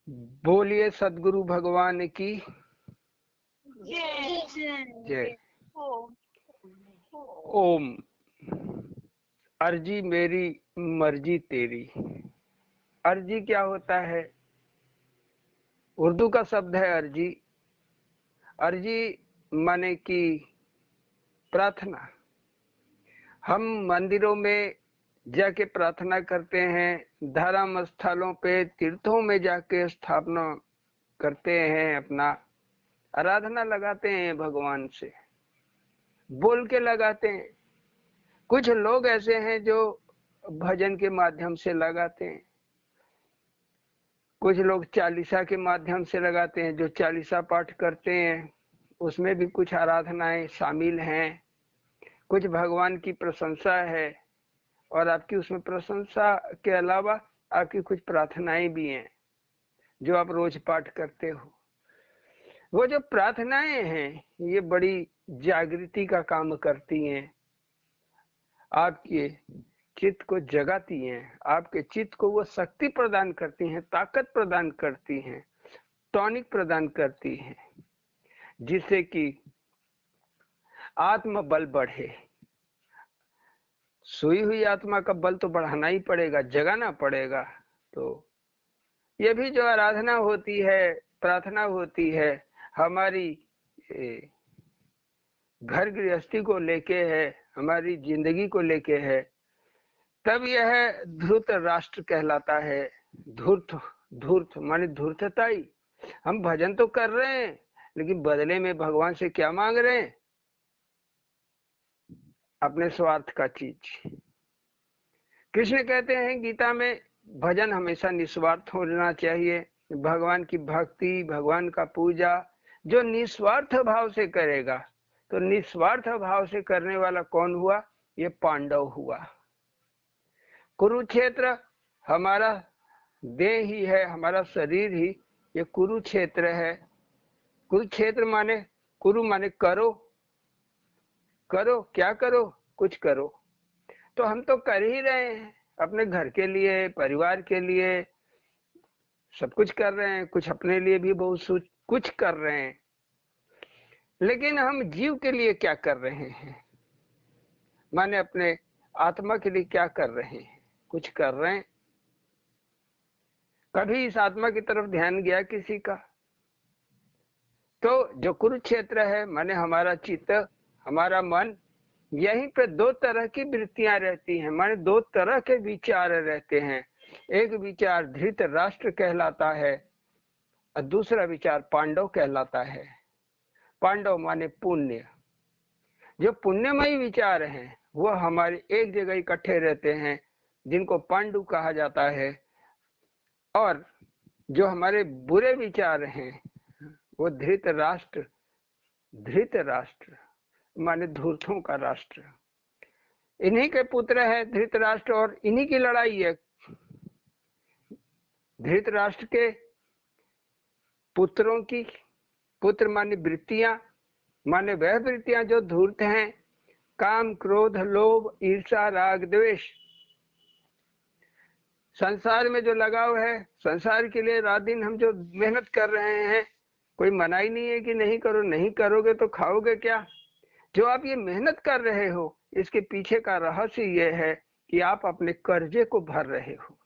बोलिए सदगुरु भगवान की जय। ओम। अर्जी मेरी मर्जी तेरी। अर्जी क्या होता है? उर्दू का शब्द है अर्जी। अर्जी माने कि प्रार्थना। हम मंदिरों में जाके प्रार्थना करते हैं, धर्म स्थलों पे तीर्थों में जाके स्थापना करते हैं, अपना आराधना लगाते हैं भगवान से, बोल के लगाते हैं। कुछ लोग ऐसे हैं जो भजन के माध्यम से लगाते हैं, कुछ लोग चालीसा के माध्यम से लगाते हैं, जो चालीसा पाठ करते हैं उसमें भी कुछ आराधनाएं शामिल हैं। कुछ भगवान की प्रशंसा है और आपकी उसमें प्रशंसा के अलावा आपकी कुछ प्रार्थनाएं भी हैं जो आप रोज पाठ करते हो। वो जो प्रार्थनाएं हैं ये बड़ी जागृति का काम करती हैं, आपके चित्त को जगाती हैं, आपके चित्त को वो शक्ति प्रदान करती हैं, ताकत प्रदान करती हैं, टॉनिक प्रदान करती हैं, जिससे कि आत्म बल बढ़े। सोई हुई आत्मा का बल तो बढ़ाना ही पड़ेगा, जगाना पड़ेगा। तो ये भी जो आराधना होती है, प्रार्थना होती है, हमारी घर गृहस्थी को लेके है, हमारी जिंदगी को लेके है। तब यह धूर्त राष्ट्र कहलाता है। धूर्त, धूर्त माने धूर्तताई। हम भजन तो कर रहे हैं लेकिन बदले में भगवान से क्या मांग रहे हैं? अपने स्वार्थ का चीज। कृष्ण कहते हैं गीता में, भजन हमेशा निस्वार्थ होना चाहिए। भगवान की भक्ति, भगवान का पूजा जो निस्वार्थ भाव से करेगा, तो निस्वार्थ भाव से करने वाला कौन हुआ? ये पांडव हुआ। कुरुक्षेत्र हमारा देह ही है, हमारा शरीर ही ये कुरुक्षेत्र है। कुरुक्षेत्र माने, कुरु माने करो, करो क्या करो? कुछ करो। तो हम तो कर ही रहे हैं, अपने घर के लिए, परिवार के लिए सब कुछ कर रहे हैं, कुछ अपने लिए भी बहुत कुछ कर रहे हैं। लेकिन हम जीव के लिए क्या कर रहे हैं? माने अपने आत्मा के लिए क्या कर रहे हैं? कुछ कर रहे हैं? कभी इस आत्मा की तरफ ध्यान गया किसी का? तो जो कुरुक्षेत्र है माने हमारा चित्त, हमारा मन, यहीं पे दो तरह की वृत्तियां रहती हैं, माने दो तरह के विचार रहते हैं। एक विचार धृत राष्ट्र कहलाता है और दूसरा विचार पांडव कहलाता है। पांडव माने पुण्य। जो पुण्यमयी विचार हैं वो हमारे एक जगह इकट्ठे रहते हैं, जिनको पांडु कहा जाता है। और जो हमारे बुरे विचार हैं वो धृत राष्ट्र, धृत राष्ट्र माने धूर्तों का राष्ट्र, इन्हीं के पुत्र है धृतराष्ट्र और इन्हीं की लड़ाई है। धृतराष्ट्र के पुत्रों की, पुत्र माने वृत्तियां, माने वह वृत्तियां जो धूर्त हैं, काम, क्रोध, लोभ, ईर्ष्या, राग, द्वेष। संसार में जो लगाव है, संसार के लिए रात दिन हम जो मेहनत कर रहे हैं, कोई मनाही नहीं है कि नहीं करो, नहीं करोगे तो खाओगे क्या। जो आप ये मेहनत कर रहे हो, इसके पीछे का रहस्य ये है कि आप अपने कर्जे को भर रहे हो।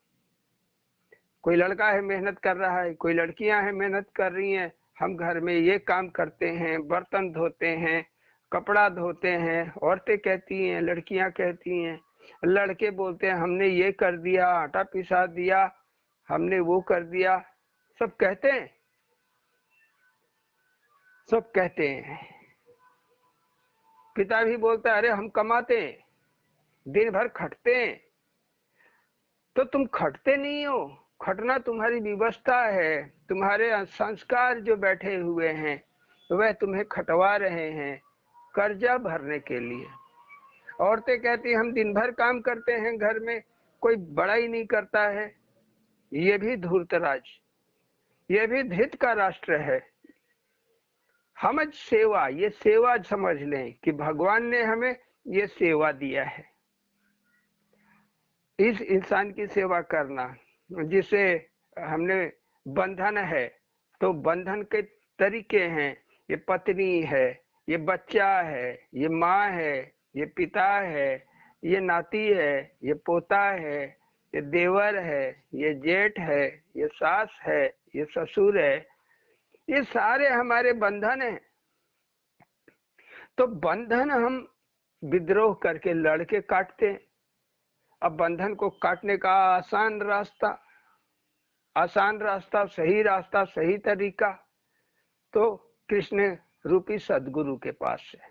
कोई लड़का है मेहनत कर रहा है, कोई लड़कियां हैं मेहनत कर रही हैं। हम घर में ये काम करते हैं, बर्तन धोते हैं, कपड़ा धोते हैं, औरतें कहती हैं, लड़कियां कहती हैं, लड़के बोलते हैं हमने ये कर दिया, आटा पिसा दिया, हमने वो कर दिया। सब कहते हैं, सब कहते हैं। पिता भी बोलता है अरे हम कमाते हैं, दिन भर खटते हैं। तो तुम खटते नहीं हो, खटना तुम्हारी व्यवस्था है। तुम्हारे संस्कार जो बैठे हुए हैं वह तुम्हें खटवा रहे हैं कर्जा भरने के लिए। औरतें कहती हम दिन भर काम करते हैं घर में, कोई बड़ा ही नहीं करता है। ये भी धूर्तराज, ये भी धृत का राष्ट्र है। हम सेवा, ये सेवा समझ लें कि भगवान ने हमें ये सेवा दिया है, इस इंसान की सेवा करना जिसे हमने बंधन है तो बंधन के तरीके हैं, ये पत्नी है, ये बच्चा है, ये माँ है, ये पिता है, ये नाती है, ये पोता है, ये देवर है, ये जेठ है, ये सास है, ये ससुर है, ये सारे हमारे बंधन हैं। तो बंधन हम विद्रोह करके लड़के काटते हैं। अब बंधन को काटने का आसान रास्ता, सही रास्ता, सही तरीका तो कृष्ण रूपी सदगुरु के पास है।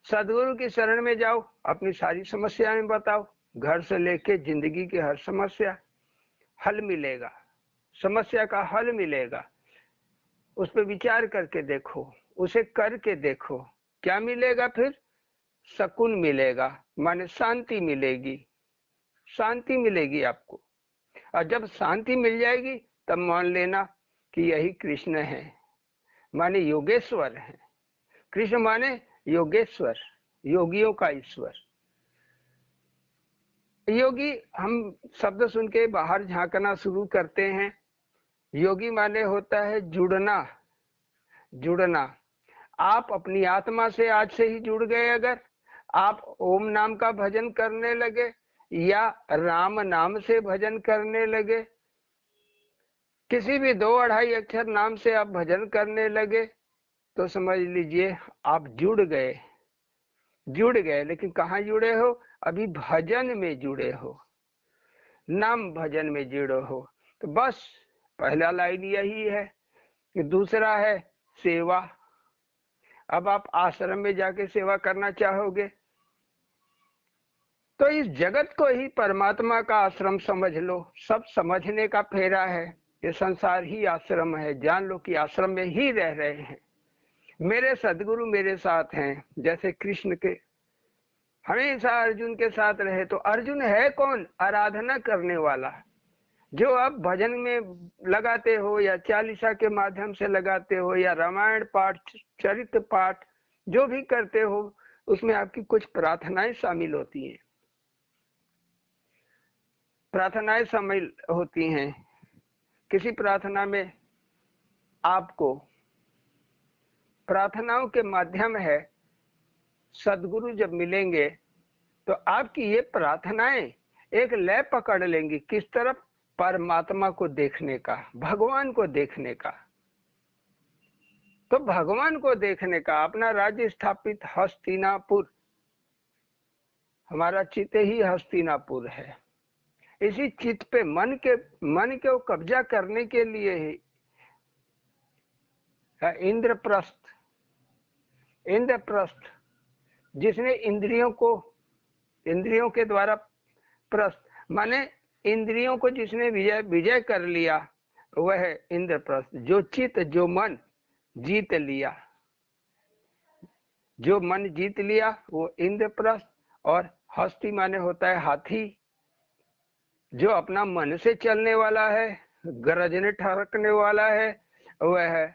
सदगुरु की शरण में जाओ, अपनी सारी समस्याएं बताओ, घर से लेके जिंदगी की हर समस्या हल मिलेगा, समस्या का हल मिलेगा। उस पर विचार करके देखो, उसे करके देखो, क्या मिलेगा फिर? सुकून मिलेगा, माने शांति मिलेगी, शांति मिलेगी आपको। और जब शांति मिल जाएगी तब मान लेना कि यही कृष्ण है, माने योगेश्वर है। कृष्ण माने योगेश्वर, योगियों का ईश्वर। योगी हम शब्द सुन के बाहर झांकना शुरू करते हैं। योगी माने होता है जुड़ना, जुड़ना। आप अपनी आत्मा से आज से ही जुड़ गए, अगर आप ओम नाम का भजन करने लगे या राम नाम से भजन करने लगे, किसी भी 2-2.5 अक्षर नाम से आप भजन करने लगे, तो समझ लीजिए आप जुड़ गए, जुड़ गए। लेकिन कहाँ जुड़े हो? अभी भजन में जुड़े हो, नाम भजन में जुड़े हो। तो बस पहला लाइन यही है कि दूसरा है सेवा। अब आप आश्रम में जाके सेवा करना चाहोगे तो इस जगत को ही परमात्मा का आश्रम समझ लो। सब समझने का फेरा है, ये संसार ही आश्रम है। जान लो कि आश्रम में ही रह रहे हैं। मेरे सदगुरु मेरे साथ हैं, जैसे कृष्ण के हमेशा अर्जुन के साथ रहे। तो अर्जुन है कौन? आराधना करने वाला। जो आप भजन में लगाते हो या चालीसा के माध्यम से लगाते हो या रामायण पाठ, चरित्र पाठ जो भी करते हो, उसमें आपकी कुछ प्रार्थनाएं शामिल होती हैं, प्रार्थनाएं शामिल होती हैं। किसी प्रार्थना में आपको प्रार्थनाओं के माध्यम है, सदगुरु जब मिलेंगे तो आपकी ये प्रार्थनाएं एक लय पकड़ लेंगी। किस तरफ? परमात्मा को देखने का, भगवान को देखने का। तो भगवान को देखने का, अपना राज्य स्थापित हस्तिनापुर, हमारा चित्त ही हस्तिनापुर है। इसी चित्त पे मन के कब्जा करने के लिए ही इंद्रप्रस्थ, जिसने इंद्रियों के द्वारा प्रस्थ, माने इंद्रियों को जिसने विजय कर लिया, वह है इंद्रप्रस्थ। जो चित्त, जो मन जीत लिया, जो मन जीत लिया वो इंद्रप्रस्थ। और हस्ती माने होता है हाथी, जो अपना मन से चलने वाला है, गरजने ठरकने वाला है, वह है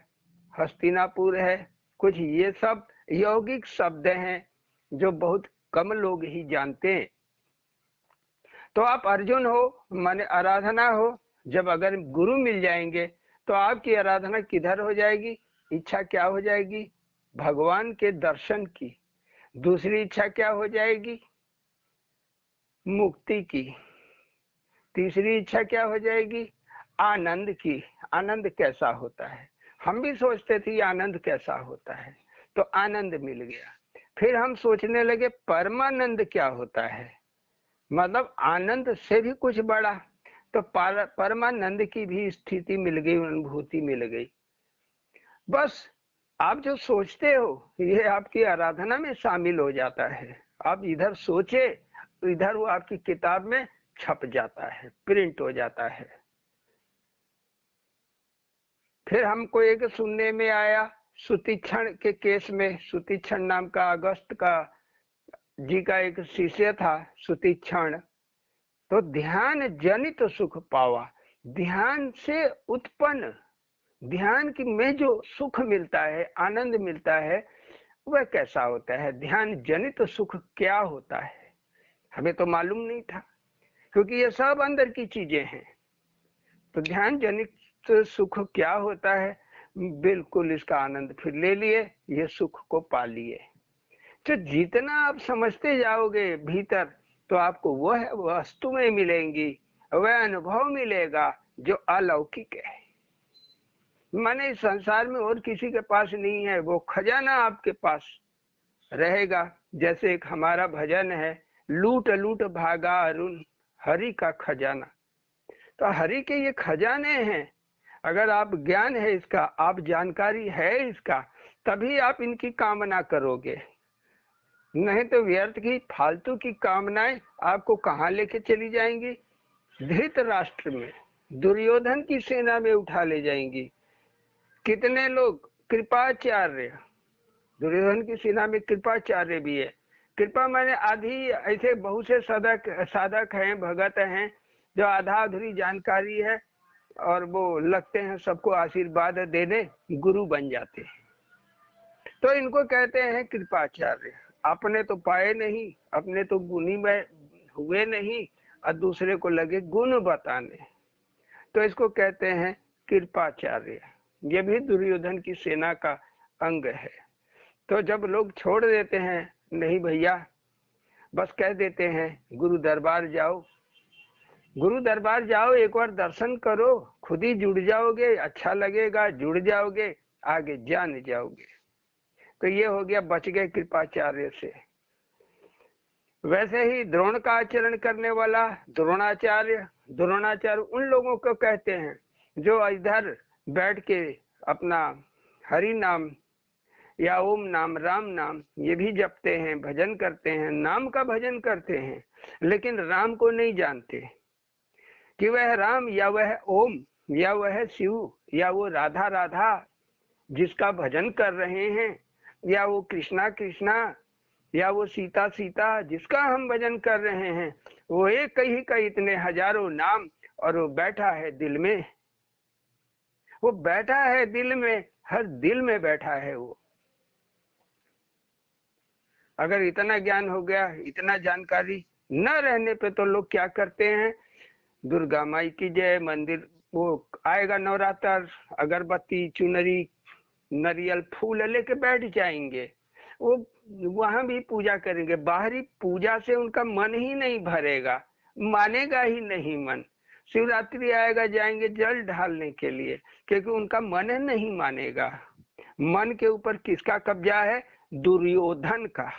हस्तिनापुर है। कुछ ये सब यौगिक शब्द हैं जो बहुत कम लोग ही जानते हैं। तो आप अर्जुन हो, माने आराधना हो। जब अगर गुरु मिल जाएंगे तो आपकी आराधना किधर हो जाएगी? इच्छा क्या हो जाएगी? भगवान के दर्शन की। दूसरी इच्छा क्या हो जाएगी? मुक्ति की। तीसरी इच्छा क्या हो जाएगी? आनंद की। आनंद कैसा होता है? हम भी सोचते थे आनंद कैसा होता है, तो आनंद मिल गया। फिर हम सोचने लगे परमानंद क्या होता है, मतलब आनंद से भी कुछ बड़ा। तो परमानंद की भी स्थिति मिल गई, अनुभूति मिल गई। बस आप जो सोचते हो ये आपकी आराधना में शामिल हो जाता है। आप इधर सोचे, इधर वो आपकी किताब में छप जाता है, प्रिंट हो जाता है। फिर हमको एक सुनने में आया सुतीक्षण के केस में, सुतीक्षण नाम का अगस्त का जी का एक शिष्य था सुतीक्षण। तो ध्यान जनित सुख पावा, ध्यान से उत्पन्न, ध्यान की में जो सुख मिलता है, आनंद मिलता है, वह कैसा होता है? ध्यान जनित सुख क्या होता है? हमें तो मालूम नहीं था, क्योंकि ये सब अंदर की चीजें हैं। तो ध्यान जनित तो सुख क्या होता है, बिल्कुल इसका आनंद फिर ले लिए, ये सुख को पा लिए। तो जितना आप समझते जाओगे भीतर, तो आपको वह वस्तुएं मिलेंगी, वह अनुभव मिलेगा जो अलौकिक है। माने इस संसार में और किसी के पास नहीं है, वो खजाना आपके पास रहेगा। जैसे एक हमारा भजन है, लूट लूट भागा अरुण हरि का खजाना। तो हरि के ये खजाने हैं। अगर आप ज्ञान है इसका, आप जानकारी है इसका, तभी आप इनकी कामना करोगे। नहीं तो व्यर्थ की फालतू की कामनाएं आपको कहाँ लेके चली जाएंगी? धृतराष्ट्र में, दुर्योधन की सेना में उठा ले जाएंगी। कितने लोग कृपाचार्य, दुर्योधन की सेना में कृपाचार्य भी है। कृपा माने आधी, ऐसे बहुत से साधक हैं, भगत हैं जो आधा अधूरी जानकारी है और वो लगते हैं सबको आशीर्वाद देने, गुरु बन जाते हैं। तो इनको कहते हैं कृपाचार्य। अपने तो पाए नहीं, अपने तो गुणी में हुए नहीं, और दूसरे को लगे गुण बताने, तो इसको कहते हैं कृपाचार्य। ये भी दुर्योधन की सेना का अंग है। तो जब लोग छोड़ देते हैं, नहीं भैया, बस कह देते हैं गुरु दरबार जाओ, गुरु दरबार जाओ, एक बार दर्शन करो, खुद ही जुड़ जाओगे, अच्छा लगेगा, जुड़ जाओगे, आगे जान जाओगे। तो ये हो गया, बच गए कृपाचार्य से। वैसे ही द्रोण का आचरण करने वाला द्रोणाचार्य, द्रोणाचार्य उन लोगों को कहते हैं जो इधर बैठ के अपना हरि नाम या ओम नाम, राम नाम ये भी जपते हैं, भजन करते हैं, नाम का भजन करते हैं, लेकिन राम को नहीं जानते कि वह राम या वह ओम या वह शिव या वो राधा राधा जिसका भजन कर रहे हैं, या वो कृष्णा कृष्णा या वो सीता सीता जिसका हम भजन कर रहे हैं, वो एक ही का इतने हजारों नाम, और वो बैठा है दिल में, वो बैठा है दिल में, हर दिल में बैठा है वो। अगर इतना ज्ञान हो गया, इतना जानकारी न रहने पे तो लोग क्या करते हैं, दुर्गा माई की जय, मंदिर वो आएगा नवरात्र, अगरबत्ती चुनरी नरियल फूल लेके बैठ जाएंगे, वो वहां भी पूजा करेंगे। बाहरी पूजा से उनका मन ही नहीं भरेगा, मानेगा ही नहीं मन। शिवरात्रि आएगा, जाएंगे जल ढालने के लिए, क्योंकि उनका मन नहीं मानेगा। मन के ऊपर किसका कब्जा है? दुर्योधन का।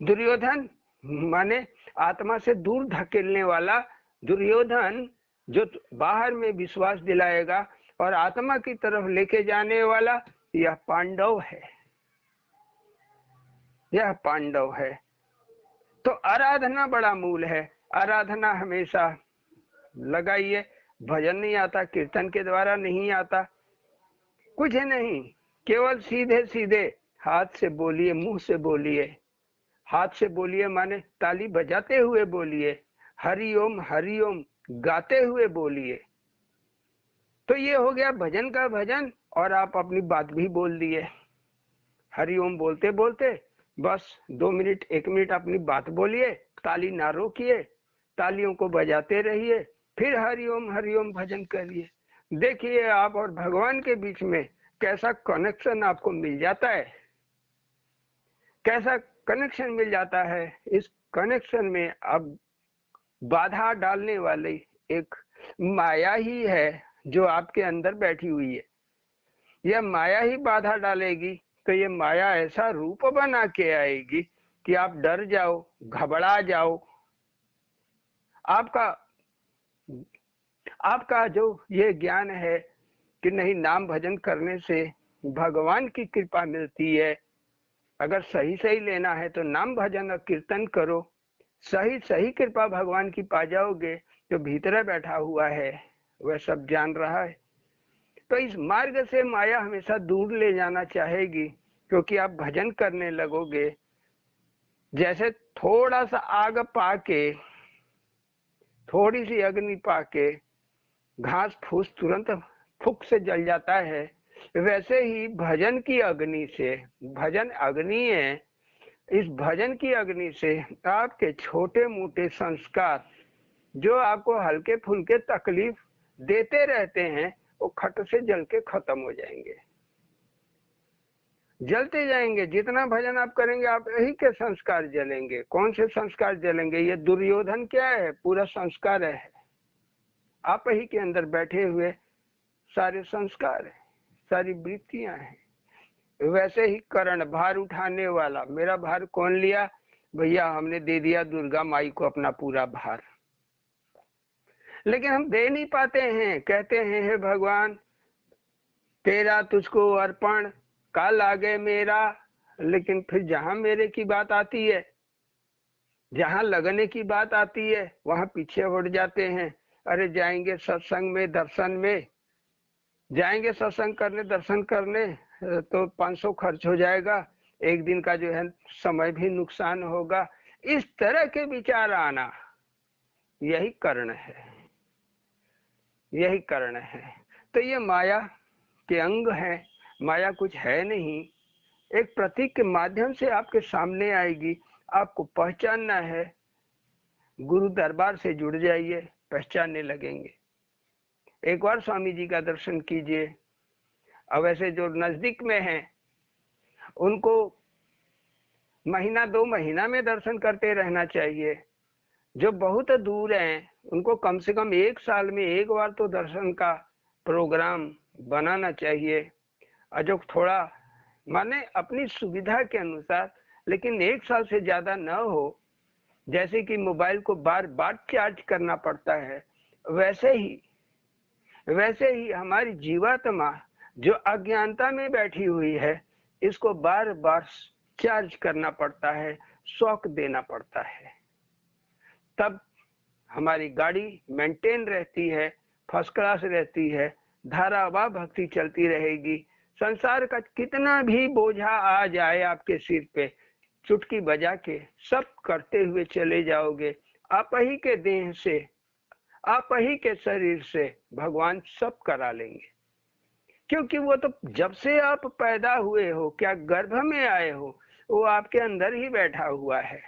दुर्योधन माने आत्मा से दूर धकेलने वाला दुर्योधन, जो बाहर में विश्वास दिलाएगा और आत्मा की तरफ लेके जाने वाला, यह पांडव है, यह पांडव है। तो आराधना बड़ा मूल है। आराधना हमेशा लगाइए। भजन नहीं आता, कीर्तन के द्वारा नहीं आता, कुछ नहीं, केवल सीधे सीधे हाथ से बोलिए, मुंह से बोलिए। हाथ से बोलिए माने ताली बजाते हुए बोलिए, हरि ओम गाते हुए बोलिए। तो ये हो गया भजन का भजन, और आप अपनी बात भी बोल दिए। हरि ओम बोलते बोलते बस 2 मिनट 1 मिनट अपनी बात बोलिए, ताली ना रोकिए, तालियों को बजाते रहिए, फिर हरि ओम भजन करिए। देखिए आप और भगवान के बीच में कैसा कनेक्शन आपको मिल जाता है, कैसा कनेक्शन मिल जाता है। इस कनेक्शन में अब बाधा डालने वाली एक माया ही है जो आपके अंदर बैठी हुई है। यह माया ही बाधा डालेगी, तो ये माया ऐसा रूप बना के आएगी कि आप डर जाओ, घबरा जाओ। आपका जो ये ज्ञान है कि नहीं, नाम भजन करने से भगवान की कृपा मिलती है, अगर सही सही लेना है तो नाम भजन और कीर्तन करो, सही सही कृपा भगवान की पा जाओगे। जो भीतर बैठा हुआ है वह सब जान रहा है। तो इस मार्ग से माया हमेशा दूर ले जाना चाहेगी, क्योंकि आप भजन करने लगोगे। जैसे थोड़ा सा आग पाके, थोड़ी सी अग्नि पाके घास फूस तुरंत फुक से जल जाता है, वैसे ही भजन की अग्नि से, भजन अग्नि है, इस भजन की अग्नि से आपके छोटे मोटे संस्कार जो आपको हल्के फुल्के तकलीफ देते रहते हैं, वो खट से जल के खत्म हो जाएंगे, जलते जाएंगे। जितना भजन आप करेंगे आप यही के संस्कार जलेंगे। कौन से संस्कार जलेंगे? ये दुर्योधन क्या है? पूरा संस्कार है, आप ही के अंदर बैठे हुए सारे संस्कार है, सारी वृत्तियां हैं। वैसे ही करण, भार उठाने वाला, मेरा भार कौन लिया? भैया हमने दे दिया दुर्गा माई को अपना पूरा भार। लेकिन हम दे नहीं पाते हैं, कहते हैं हे भगवान तेरा तुझको अर्पण काल आगे मेरा। लेकिन फिर जहां मेरे की बात आती है, जहां लगने की बात आती है, वहां पीछे हट जाते हैं। अरे जाएंगे सत्संग में, दर्शन में जाएंगे, सत्संग करने, दर्शन करने, तो 500 खर्च हो जाएगा, एक दिन का जो है समय भी नुकसान होगा। इस तरह के विचार आना, यही कारण है, यही कारण है। तो ये माया के अंग है। माया कुछ है नहीं, एक प्रतीक के माध्यम से आपके सामने आएगी, आपको पहचानना है। गुरु दरबार से जुड़ जाइए, पहचानने लगेंगे। एक बार स्वामी जी का दर्शन कीजिए। अब ऐसे जो नजदीक में हैं उनको महीना 2 महीना में दर्शन करते रहना चाहिए। जो बहुत दूर हैं उनको कम से कम 1 साल में एक बार तो दर्शन का प्रोग्राम बनाना चाहिए। और जो थोड़ा माने अपनी सुविधा के अनुसार, लेकिन 1 साल से ज्यादा न हो। जैसे कि मोबाइल को बार बार चार्ज करना पड़ता है, वैसे ही हमारी जीवात्मा जो अज्ञानता में बैठी हुई है, इसको बार बार चार्ज करना पड़ता है, शॉक देना पड़ता है, तब हमारी गाड़ी मेंटेन रहती है, फर्स्ट क्लास रहती है, धारावाह भक्ति चलती रहेगी। संसार का कितना भी बोझा आ जाए आपके सिर पे, चुटकी बजा के सब करते हुए चले जाओगे। आप ही के देह से, आप ही के शरीर से भगवान सब करा लेंगे। क्योंकि वो तो जब से आप पैदा हुए हो, क्या गर्भ में आए हो, वो आपके अंदर ही बैठा हुआ है।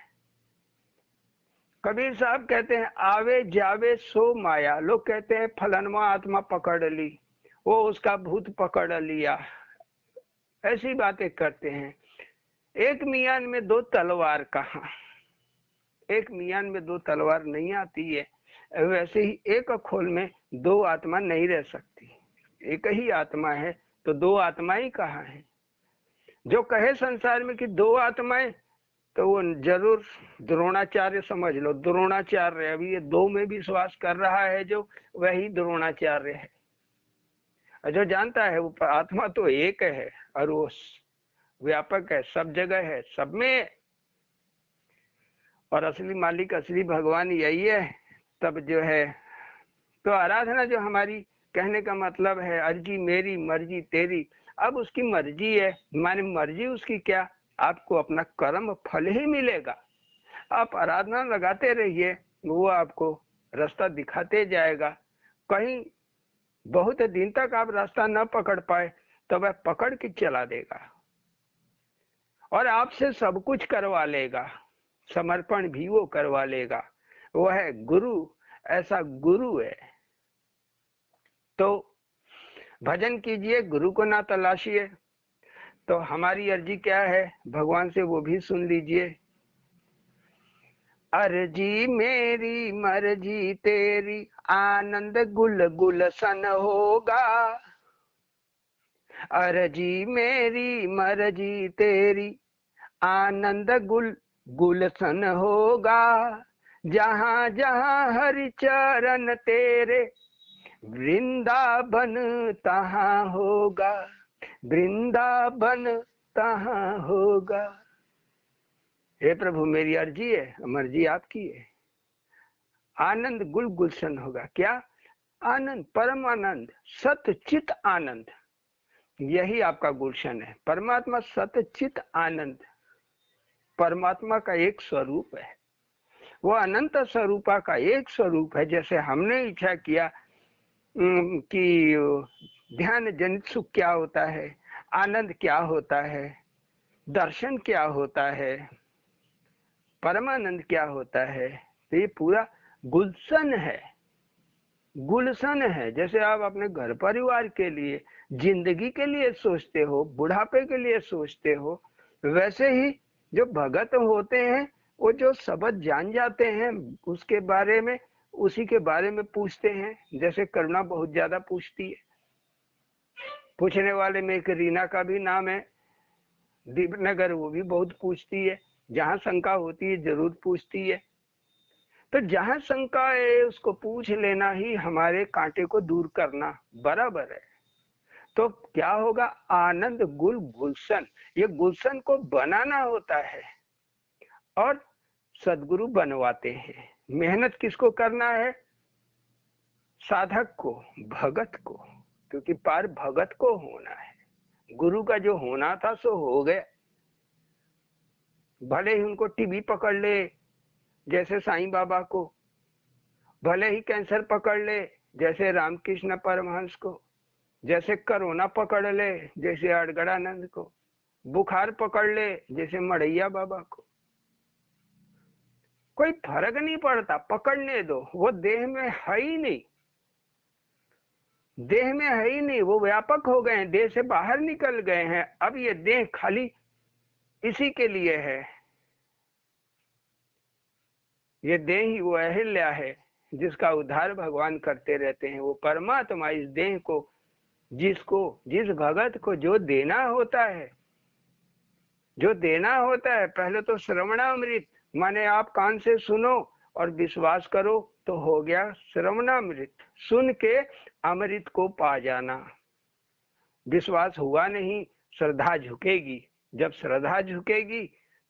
कबीर साहब कहते हैं आवे जावे सो माया। लोग कहते हैं फलनवा आत्मा पकड़ ली, वो उसका भूत पकड़ लिया, ऐसी बातें करते हैं। एक मियान में 2 तलवार कहाँ? एक मियान में 2 तलवार नहीं आती है। वैसे ही एक खोल में 2 आत्मा नहीं रह सकती। एक ही आत्मा है, तो 2 आत्माएं कहाँ है? जो कहे संसार में कि 2 आत्माएं, तो वो जरूर द्रोणाचार्य समझ लो। द्रोणाचार्य अभी ये 2 में विश्वास कर रहा है, जो वही द्रोणाचार्य है। जो जानता है वो आत्मा तो एक है और वो व्यापक है, सब जगह है, सब में। और असली मालिक, असली भगवान यही है। तब जो है तो आराधना जो हमारी, कहने का मतलब है अर्जी मेरी मर्जी तेरी। अब उसकी मर्जी है, माने मर्जी उसकी क्या? आपको अपना कर्म फल ही मिलेगा। आप आराधना लगाते रहिए, वो आपको रास्ता दिखाते जाएगा। कहीं बहुत दिन तक आप रास्ता न पकड़ पाए तो वह पकड़ के चला देगा और आपसे सब कुछ करवा लेगा, समर्पण भी वो करवा लेगा। वो है गुरु, ऐसा गुरु है। तो भजन कीजिए, गुरु को ना तलाशिए। तो हमारी अर्जी क्या है भगवान से, वो भी सुन लीजिए। अर्जी मेरी मर्जी तेरी, आनंद गुल गुलशन होगा। अर्जी मेरी मर्जी तेरी, आनंद गुल गुलशन होगा। जहां जहां हरि चरण तेरे, वृंदावन तहां होगा, वृंदावन तहां होगा। हे प्रभु मेरी अर्जी है, मर्जी आपकी है। आनंद गुल गुलशन होगा। क्या आनंद? परम आनंद, सत चित आनंद, यही आपका गुलशन है। परमात्मा सत चित आनंद, परमात्मा का एक स्वरूप है। वो अनंत स्वरूपा का एक स्वरूप है। जैसे हमने इच्छा किया कि ध्यान जनित सुख क्या होता है, आनंद क्या होता है, दर्शन क्या होता है, परमानंद क्या होता है, तो ये पूरा गुलशन है। गुलशन है। जैसे आप अपने घर परिवार के लिए, जिंदगी के लिए सोचते हो, बुढ़ापे के लिए सोचते हो, वैसे ही जो भगत होते हैं वो जो शब्द जान जाते हैं उसके बारे में, उसी के बारे में पूछते हैं। जैसे करुणा बहुत ज्यादा पूछती है। पूछने वाले में एक रीना का भी नाम है, दीपनगर, वो भी बहुत पूछती है। जहां शंका होती है जरूर पूछती है। तो जहां शंका है उसको पूछ लेना ही हमारे कांटे को दूर करना बराबर है। तो क्या होगा, आनंद गुल गुलशन, ये गुलशन को बनाना होता है और सदगुरु बनवाते हैं। मेहनत किसको करना है, साधक को, भगत को, क्योंकि पार भगत को होना है। गुरु का जो होना था सो हो गया। भले ही उनको टीबी पकड़ ले जैसे साईं बाबा को, भले ही कैंसर पकड़ ले जैसे रामकृष्ण परमहंस को, जैसे कोरोना पकड़ ले जैसे अड़गड़ानंद को, बुखार पकड़ ले जैसे मड़ैया बाबा को, कोई फर्क नहीं पड़ता, पकड़ने दो। वो देह में है ही नहीं, देह में है ही नहीं, वो व्यापक हो गए हैं, देह से बाहर निकल गए हैं। अब ये देह खाली इसी के लिए है। ये देह ही वो अहिल्या है जिसका उद्धार भगवान करते रहते हैं। वो परमात्मा इस देह को, जिसको, जिस भगत को जो देना होता है, जो देना होता है, पहले तो श्रवणामृत, माने आप कान से सुनो और विश्वास करो तो हो गया श्रवणामृत। सुन के अमृत को पा जाना। विश्वास हुआ नहीं, श्रद्धा झुकेगी। जब श्रद्धा झुकेगी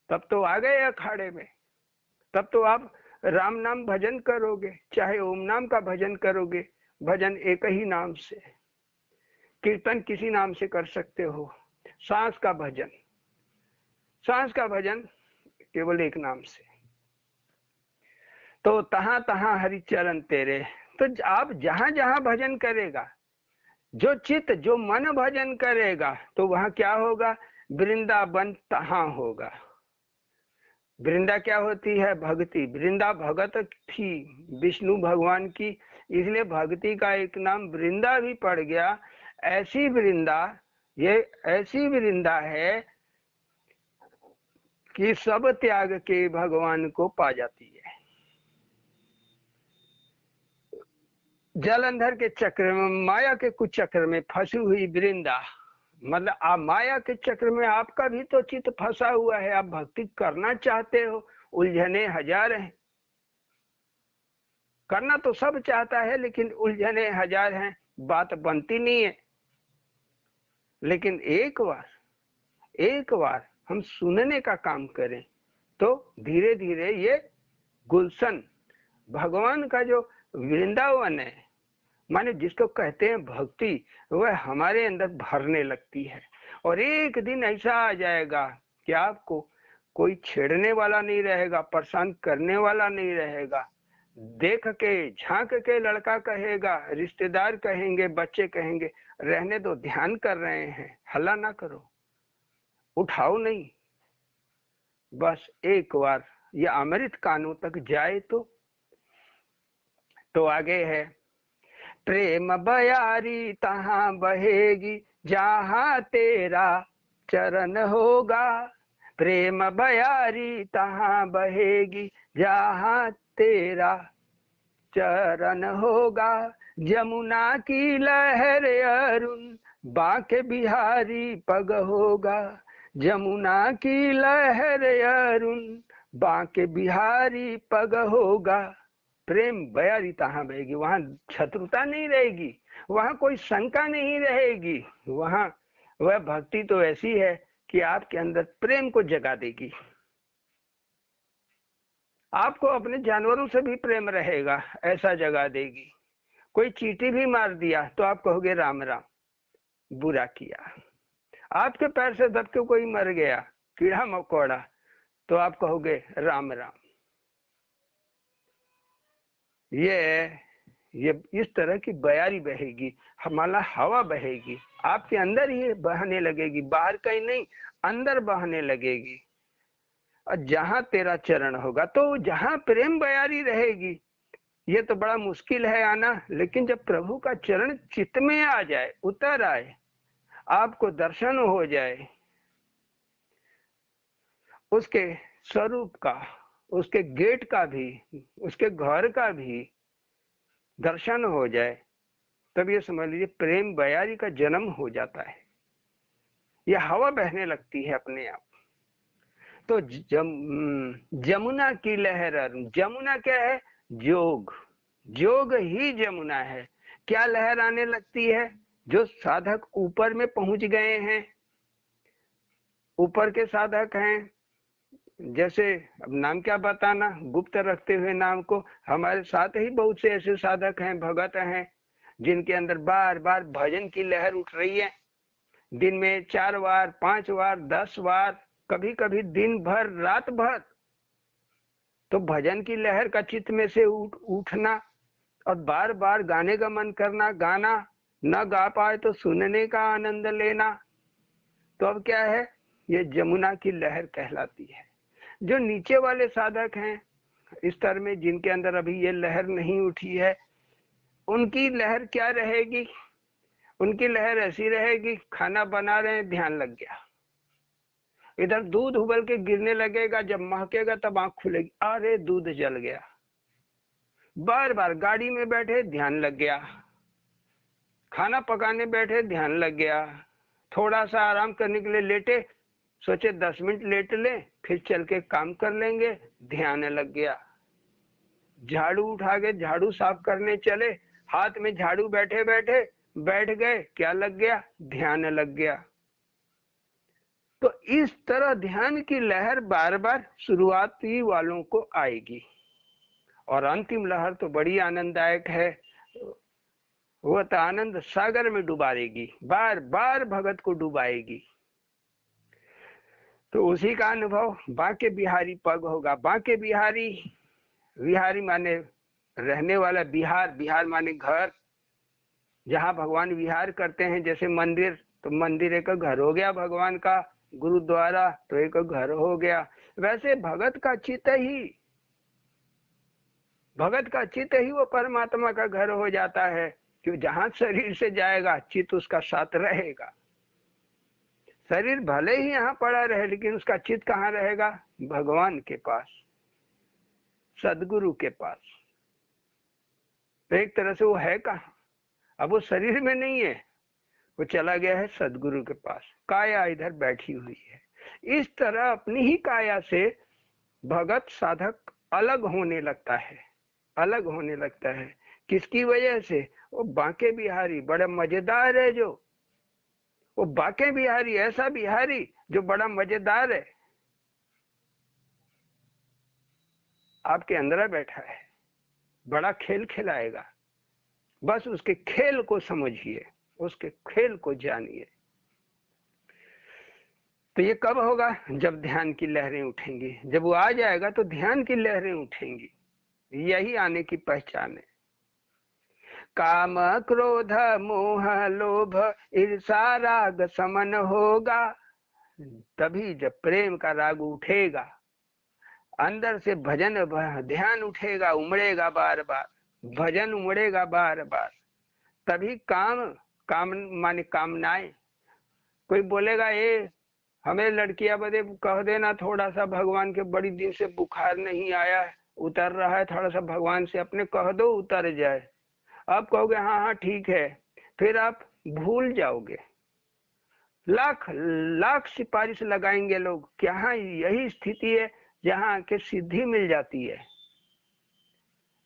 तब तो आ गए अखाड़े में। तब तो आप राम नाम भजन करोगे, चाहे ओम नाम का भजन करोगे, भजन एक ही नाम से, कीर्तन किसी नाम से कर सकते हो, सांस का भजन, सांस का भजन केवल एक नाम से। तो तहां तहां हरि चरण तेरे। तो आप जहां जहां भजन करेगा, जो चित्त जो मन भजन करेगा, तो वहां क्या होगा, वृंदावन तहां होगा। वृंदा क्या होती है, भक्ति। वृंदा भगत थी विष्णु भगवान की, इसलिए भक्ति का एक नाम वृंदा भी पड़ गया। ऐसी वृंदा, ये ऐसी वृंदा है कि सब त्याग के भगवान को पा जाती है। जलंधर के चक्र में, माया के कुछ चक्र में फंसी हुई वृंदा, मतलब आप माया के चक्र में, आपका भी तो चित्त फंसा हुआ है। आप भक्ति करना चाहते हो, उलझने हजार हैं। करना तो सब चाहता है लेकिन उलझने हजार हैं, बात बनती नहीं है। लेकिन एक बार हम सुनने का काम करें तो धीरे धीरे ये गुलशन, भगवान का जो वृंदावन है, माने जिसको कहते हैं भक्ति, वह हमारे अंदर भरने लगती है। और एक दिन ऐसा आ जाएगा कि आपको कोई छेड़ने वाला नहीं रहेगा, परेशान करने वाला नहीं रहेगा। देख के झांक के लड़का कहेगा, रिश्तेदार कहेंगे, बच्चे कहेंगे, रहने दो, ध्यान कर रहे हैं, हल्ला ना करो, उठाओ नहीं। बस एक बार ये अमृत कानों तक जाए तो आगे है, प्रेम बयारी तहां बहेगी जहां तेरा चरण होगा। प्रेम बयारी तहां बहेगी जहां तेरा चरण होगा। जमुना की लहर अरुण बांके बिहारी पग होगा। जमुना की लहर अरुण बांके बिहारी पग होगा। प्रेम बयारी तहां बहेगी, वहां शत्रुता नहीं रहेगी, वहां कोई शंका नहीं रहेगी। वहां वह भक्ति तो ऐसी है कि आपके अंदर प्रेम को जगा देगी। आपको अपने जानवरों से भी प्रेम रहेगा, ऐसा जगा देगी। कोई चींटी भी मार दिया तो आप कहोगे राम राम, बुरा किया। आपके पैर से दब के कोई मर गया, कीड़ा मकोड़ा, तो आप कहोगे राम राम। ये इस तरह की बयारी बहेगी, हमारा हवा बहेगी, आपके अंदर ही बहने लगेगी, बाहर कहीं नहीं, अंदर बहने लगेगी। और जहां तेरा चरण होगा, तो जहां प्रेम बयारी रहेगी ये तो बड़ा मुश्किल है आना, लेकिन जब प्रभु का चरण चित्त में आ जाए, उतर आए, आपको दर्शन हो जाए उसके स्वरूप का, उसके गेट का भी, उसके घर का भी दर्शन हो जाए, तब ये समझ लीजिए प्रेम बयारी का जन्म हो जाता है। यह हवा बहने लगती है अपने आप। तो जमुना की लहर, जमुना क्या है? जोग, जोग ही जमुना है। क्या लहर आने लगती है? जो साधक ऊपर में पहुंच गए हैं, ऊपर के साधक हैं, जैसे अब नाम क्या बताना, गुप्त रखते हुए नाम को। हमारे साथ ही बहुत से ऐसे साधक हैं, भगत हैं, जिनके अंदर बार बार भजन की लहर उठ रही है। दिन में 4 बार, 5 बार, 10 बार, कभी कभी दिन भर, रात भर। तो भजन की लहर का चित्त में से उठना और बार बार गाने का मन करना, गाना, न गा पाए तो सुनने का आनंद लेना। तो अब क्या है? ये जमुना की लहर कहलाती है। जो नीचे वाले साधक हैं इस स्तर में, जिनके अंदर अभी ये लहर नहीं उठी है, उनकी लहर क्या रहेगी? उनकी लहर ऐसी रहेगी, खाना बना रहे हैं, ध्यान लग गया, इधर दूध उबल के गिरने लगेगा, जब महकेगा तब आंख खुलेगी, अरे दूध जल गया। बार बार गाड़ी में बैठे, ध्यान लग गया, खाना पकाने बैठे, ध्यान लग गया, थोड़ा सा आराम करने के लिए लेटे, सोचे 10 मिनट लेट ले, फिर चल के काम कर लेंगे, ध्यान लग गया। झाड़ू उठा के झाड़ू साफ करने चले, हाथ में झाड़ू बैठे बैठे बैठ गए, क्या लग गया? ध्यान लग गया। तो इस तरह ध्यान की लहर बार बार शुरुआती वालों को आएगी, और अंतिम लहर तो बड़ी आनंददायक है, वो तो आनंद सागर में डुबाएगी, बार बार भगत को डुबाएगी। तो उसी का अनुभव बांके बिहारी पग होगा। बांके बिहारी, बिहारी माने रहने वाला, बिहार, बिहार माने घर, जहाँ भगवान विहार करते हैं। जैसे मंदिर, तो मंदिर एक घर हो गया भगवान का, गुरुद्वारा तो एक घर हो गया। वैसे भगत का चित्त ही, भगत का चित्त ही वो परमात्मा का घर हो जाता है, कि जहां शरीर से जाएगा चित्त उसका साथ रहेगा। शरीर भले ही यहाँ पड़ा रहे, लेकिन उसका चित्त कहाँ रहेगा? भगवान के पास, सदगुरु के पास। तो एक तरह से वो है कहाँ? अब वो शरीर में नहीं है, वो चला गया है सदगुरु के पास, काया इधर बैठी हुई है। इस तरह अपनी ही काया से भगत साधक अलग होने लगता है, अलग होने लगता है। किसकी वजह से? वो बांके बिहारी बड़ा मजेदार है, जो वो बांके बिहारी, ऐसा बिहारी जो बड़ा मजेदार है, आपके अंदर बैठा है, बड़ा खेल खिलाएगा। बस उसके खेल को समझिए, उसके खेल को जानिए। तो ये कब होगा? जब ध्यान की लहरें उठेंगी। जब वो आ जाएगा तो ध्यान की लहरें उठेंगी। यही आने की पहचान है। काम क्रोध मोह लोभ ईर्षा राग समन होगा, तभी जब प्रेम का राग उठेगा, अंदर से भजन ध्यान उठेगा, उमड़ेगा बार बार, भजन उमड़ेगा बार बार, तभी काम, काम माने कामनाएं। कोई बोलेगा ए हमें लड़कियां बदे कह देना थोड़ा सा, भगवान के बड़ी दिन से बुखार नहीं आया, उतर रहा है, थोड़ा सा भगवान से अपने कह दो उतर जाए। आप कहोगे हाँ हाँ ठीक है, फिर आप भूल जाओगे। लाख लाख सिफारिश लगाएंगे लोग, क्या यही स्थिति है जहाँ के सिद्धि मिल जाती है।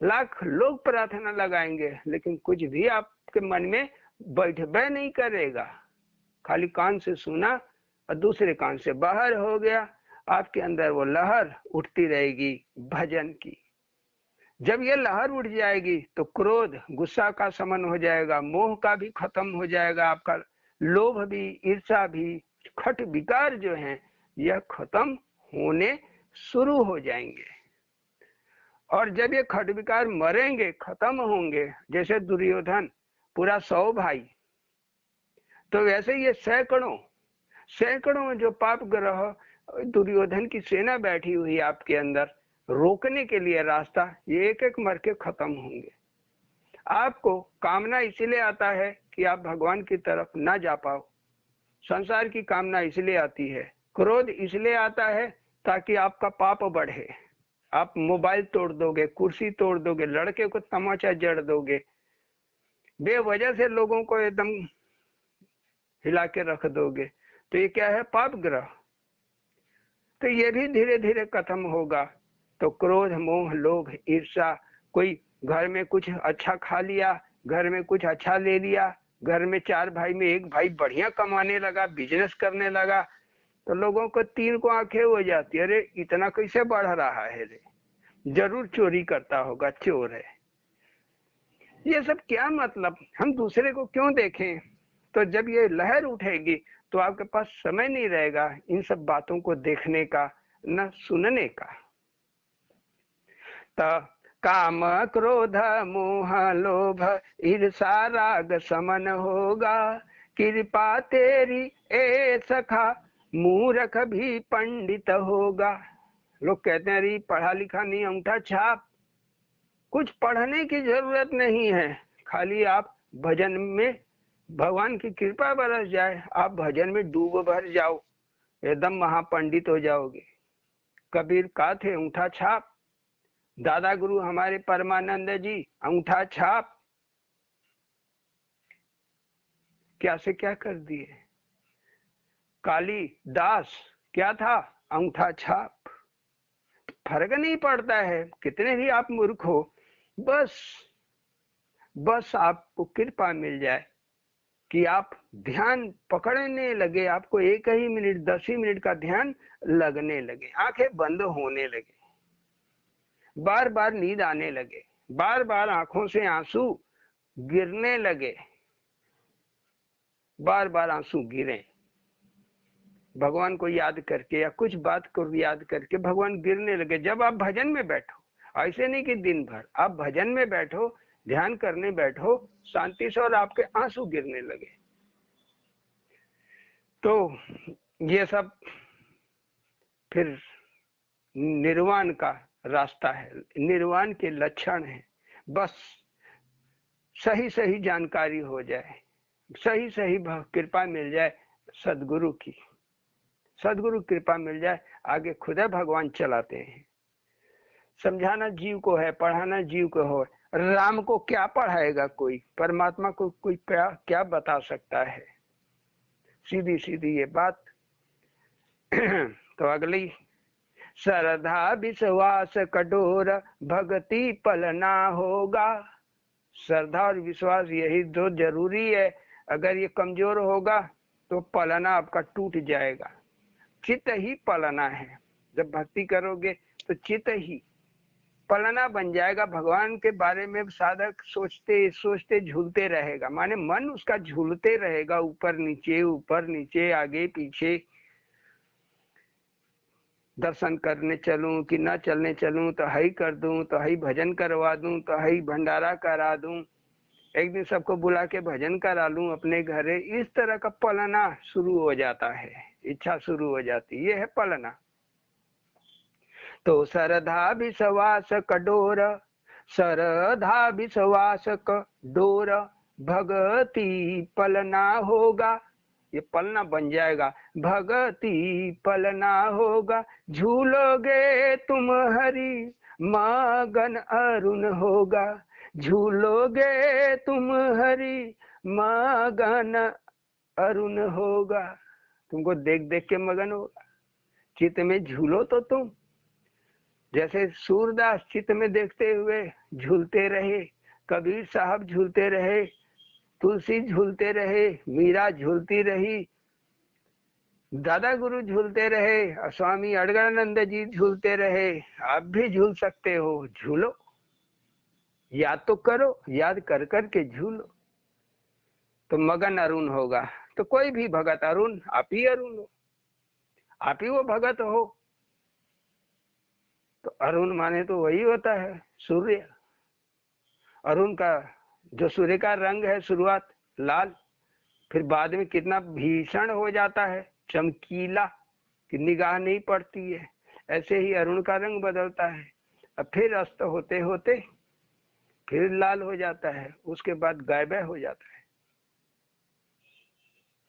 लाख लोग प्रार्थना लगाएंगे, लेकिन कुछ भी आपके मन में बैठबे नहीं करेगा। खाली कान से सुना और दूसरे कान से बाहर हो गया। आपके अंदर वो लहर उठती रहेगी भजन की। जब ये लहर उठ जाएगी तो क्रोध, गुस्सा का शमन हो जाएगा, मोह का भी खत्म हो जाएगा, आपका लोभ भी, ईर्षा भी, खट विकार जो है यह खत्म होने शुरू हो जाएंगे। और जब ये खट विकार मरेंगे, खत्म होंगे, जैसे दुर्योधन पूरा 100 भाई, तो वैसे ये सैकड़ों सैकड़ों जो पाप ग्रह दुर्योधन की सेना बैठी हुई आपके अंदर, रोकने के लिए रास्ता, ये एक एक मर के खत्म होंगे। आपको कामना इसलिए आता है कि आप भगवान की तरफ ना जा पाओ, संसार की कामना इसलिए आती है, क्रोध इसलिए आता है ताकि आपका पाप बढ़े। आप मोबाइल तोड़ दोगे, कुर्सी तोड़ दोगे, लड़के को तमाचा जड़ दोगे, बेवजह से लोगों को एकदम हिला के रख दोगे, तो ये क्या है? पाप ग्रह। तो ये भी धीरे धीरे खत्म होगा। तो क्रोध, मोह, लोभ, ईर्ष्या, कोई घर में कुछ अच्छा खा लिया, घर में कुछ अच्छा ले लिया, घर में 4 भाई में एक भाई बढ़िया कमाने लगा, बिजनेस करने लगा, तो लोगों को 3 को आंखें हो जाती, अरे इतना कैसे बढ़ रहा है रे, जरूर चोरी करता होगा, चोर है। ये सब क्या मतलब? हम दूसरे को क्यों देखें? तो जब ये लहर उठेगी तो आपके पास समय नहीं रहेगा इन सब बातों को देखने का, न सुनने का। तो काम, क्रोध, मोह, लोभ, ईर्षा, राग समन होगा, कृपा तेरी ए सखा, मूर्ख भी पंडित होगा। लोग कहते हैं अरे पढ़ा लिखा नहीं, अंगूठा छाप। कुछ पढ़ने की जरूरत नहीं है, खाली आप भजन में भगवान की कृपा बरस जाए, आप भजन में डूब भर जाओ, एकदम महापंडित हो जाओगे। कबीर का थे अंगूठा छाप, दादा गुरु हमारे परमानंद जी अंगूठा छाप, क्या से क्या कर दिए। काली दास क्या था? अंगूठा छाप। फर्क नहीं पड़ता है, कितने भी आप मूर्ख हो, बस आपको कृपा मिल जाए कि आप ध्यान पकड़ने लगे, आपको 1 ही मिनट 10 ही मिनट का ध्यान लगने लगे, आंखें बंद होने लगे, बार बार नींद आने लगे, बार बार आंखों से आंसू गिरने लगे, बार बार आंसू गिरे भगवान को याद करके या कुछ बात को याद करके भगवान गिरने लगे। जब आप भजन में बैठो, ऐसे नहीं कि दिन भर, आप भजन में बैठो, ध्यान करने बैठो, शांति से, और आपके आंसू गिरने लगे। तो ये सब फिर निर्वाण का रास्ता है, निर्वाण के लक्षण है। बस सही सही जानकारी हो जाए, सही सही कृपा मिल जाए, सदगुरु की, सदगुरु कृपा मिल जाए, आगे खुदा भगवान चलाते हैं। समझाना जीव को है, पढ़ाना जीव को हो। राम को क्या पढ़ाएगा कोई, परमात्मा को कोई क्या क्या बता सकता है? सीधी सीधी ये बात। तो अगली, श्रद्धा विश्वास कठोर, भक्ति पलना होगा। श्रद्धा और विश्वास यही दो जरूरी है, अगर ये कमजोर होगा तो पलना आपका टूट जाएगा। चित्त ही पलना है, जब भक्ति करोगे तो चित्त ही पलना बन जाएगा। भगवान के बारे में साधक सोचते सोचते झूलते रहेगा, माने मन उसका झूलते रहेगा, ऊपर नीचे, आगे पीछे, दर्शन करने चलूं कि ना चलने चलूं, तो हई कर दूं, तो हई भजन करवा दूं, तो हई भंडारा करा दूं, एक दिन सबको बुला के भजन करा लूं अपने घरे। इस तरह का पलना शुरू हो जाता है, इच्छा शुरू हो जाती, ये है पलना। तो श्रद्धा विश्वास कठोर, श्रद्धा विश्वास कठोर, भक्ति पलना होगा, ये पलना बन जाएगा। भक्ति पलना होगा, झूलोगे तुम हरि, मगन अरुण होगा, झूलोगे तुम हरि, मगन अरुण होगा। तुमको देख देख के मगन होगा, चित्त में झूलो तो तुम। जैसे सूरदास चित्त में देखते हुए झूलते रहे, कबीर साहब झूलते रहे, तुलसी झूलते रहे, मीरा झूलती रही, दादा गुरु झूलते रहे, स्वामी अड़गड़ानंद जी झूलते रहे, आप भी झूल सकते हो। झूलो, याद तो करो, याद कर कर के झूलो, तो मगन अरुण होगा। तो कोई भी भगत अरुण, आप ही अरुण हो, आप ही वो भगत हो। तो अरुण माने तो वही होता है सूर्य। अरुण का जो सूर्य का रंग है, शुरुआत लाल, फिर बाद में कितना भीषण हो जाता है, चमकीला, कि निगाह नहीं पड़ती है। ऐसे ही अरुण का रंग बदलता है, अब फिर अस्त होते होते फिर लाल हो जाता है, उसके बाद गायब हो जाता है।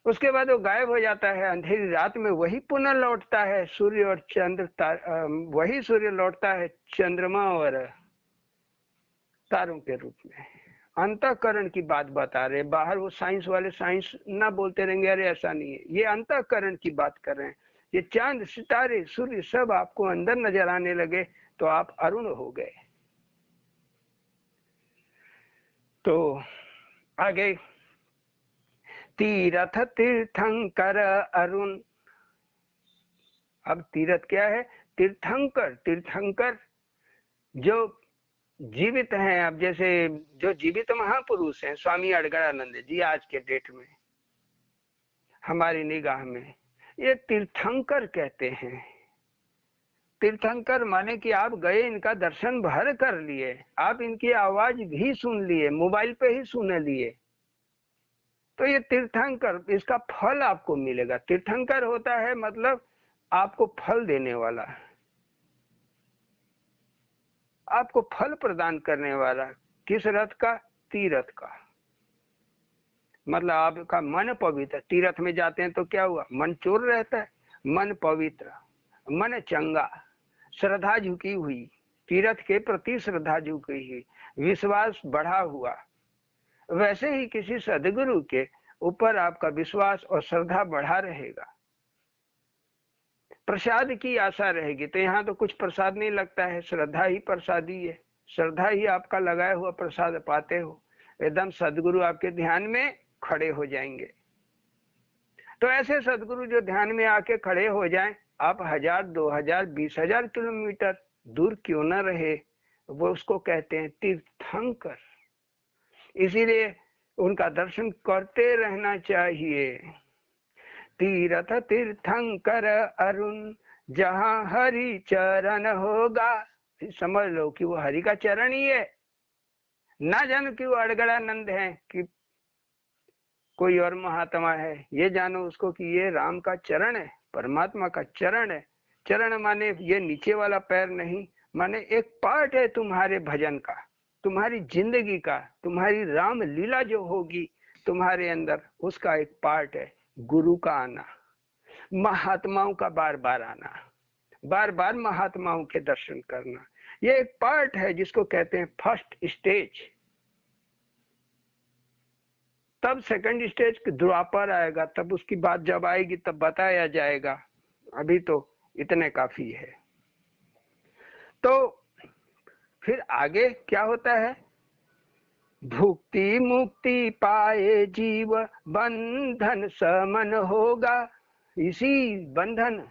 उसके बाद वो गायब हो जाता है, अंधेरी रात में वही पुनः लौटता है, सूर्य और चंद्र वही सूर्य लौटता है चंद्रमा और तारों के रूप में। अंतःकरण की बात बता रहे, बाहर वो साइंस वाले साइंस ना बोलते रहेंगे अरे ऐसा नहीं है, ये अंतःकरण की बात कर रहे हैं। ये चांद सितारे सूर्य सब आपको अंदर नजर आने लगे तो आप अरुण हो गए। तो आगे, तीर्थ तीर्थंकर अरुण। अब तीर्थ क्या है? तीर्थंकर। तीर्थंकर जो जीवित हैं, अब जैसे जो जीवित महापुरुष हैं, स्वामी अड़गड़ानंद जी आज के डेट में हमारी निगाह में ये तीर्थंकर कहते हैं। तीर्थंकर माने कि आप गए, इनका दर्शन भर कर लिए, आप इनकी आवाज भी सुन लिए, मोबाइल पे ही सुन लिए, तो ये तीर्थंकर, इसका फल आपको मिलेगा। तीर्थंकर होता है मतलब आपको फल देने वाला, आपको फल प्रदान करने वाला। किस रथ का? तीर्थ का। मतलब आपका मन पवित्र, तीर्थ में जाते हैं तो क्या हुआ? मन चोर रहता है, मन पवित्र, मन चंगा, श्रद्धा झुकी हुई, तीर्थ के प्रति श्रद्धा झुकी हुई, विश्वास बढ़ा हुआ। वैसे ही किसी सदगुरु के ऊपर आपका विश्वास और श्रद्धा बढ़ा रहेगा, प्रसाद की आशा रहेगी। तो यहाँ तो कुछ प्रसाद नहीं लगता है, श्रद्धा ही प्रसादी है, श्रद्धा ही आपका लगाया हुआ प्रसाद पाते हो, एकदम सदगुरु आपके ध्यान में खड़े हो जाएंगे। तो ऐसे सदगुरु जो ध्यान में आके खड़े हो जाएं, आप 1000, 2000, 20,000 किलोमीटर दूर क्यों न रहे, वो उसको कहते हैं तीर्थंकर। इसीलिए उनका दर्शन करते रहना चाहिए। तीर्थ तीर्थंकर अरुण, जहां हरि चरण होगा। समझ लो कि वो हरि का चरण ही है, ना जानो कि वो अड़गड़ानंद है कि कोई और महात्मा है, ये जानो उसको कि ये राम का चरण है, परमात्मा का चरण है। चरण माने ये नीचे वाला पैर नहीं, माने एक पार्ट है तुम्हारे भजन का, तुम्हारी जिंदगी का, तुम्हारी राम लीला जो होगी तुम्हारे अंदर, उसका एक पार्ट है गुरु का आना, महात्माओं का बार बार आना, बार बार महात्माओं के दर्शन करना। ये एक पार्ट है जिसको कहते हैं फर्स्ट स्टेज। तब सेकंड स्टेज द्वापर आएगा, तब उसकी बात जब आएगी तब बताया जाएगा, अभी तो इतने काफी है। तो फिर आगे क्या होता है? भुक्ति मुक्ति पाए जीव, बंधन समन होगा। इसी बंधन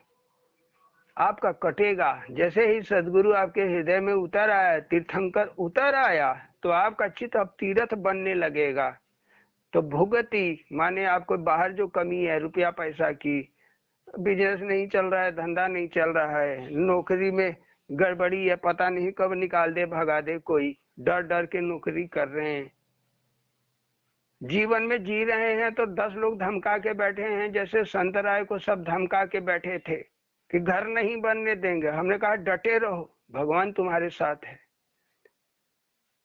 आपका कटेगा। जैसे ही सदगुरु आपके हृदय में उतर आया, तीर्थंकर उतर आया, तो आपका चित्त अब तीर्थ बनने लगेगा। तो भुगति माने आपको बाहर जो कमी है, रुपया पैसा की, बिजनेस नहीं चल रहा है, धंधा नहीं चल रहा है, नौकरी में गड़बड़ी है, पता नहीं कब निकाल दे भगा दे कोई, डर डर के नौकरी कर रहे हैं, जीवन में जी रहे हैं तो 10 लोग धमका के बैठे हैं, जैसे संत राय को सब धमका के बैठे थे कि घर नहीं बनने देंगे। हमने कहा डटे रहो, भगवान तुम्हारे साथ है।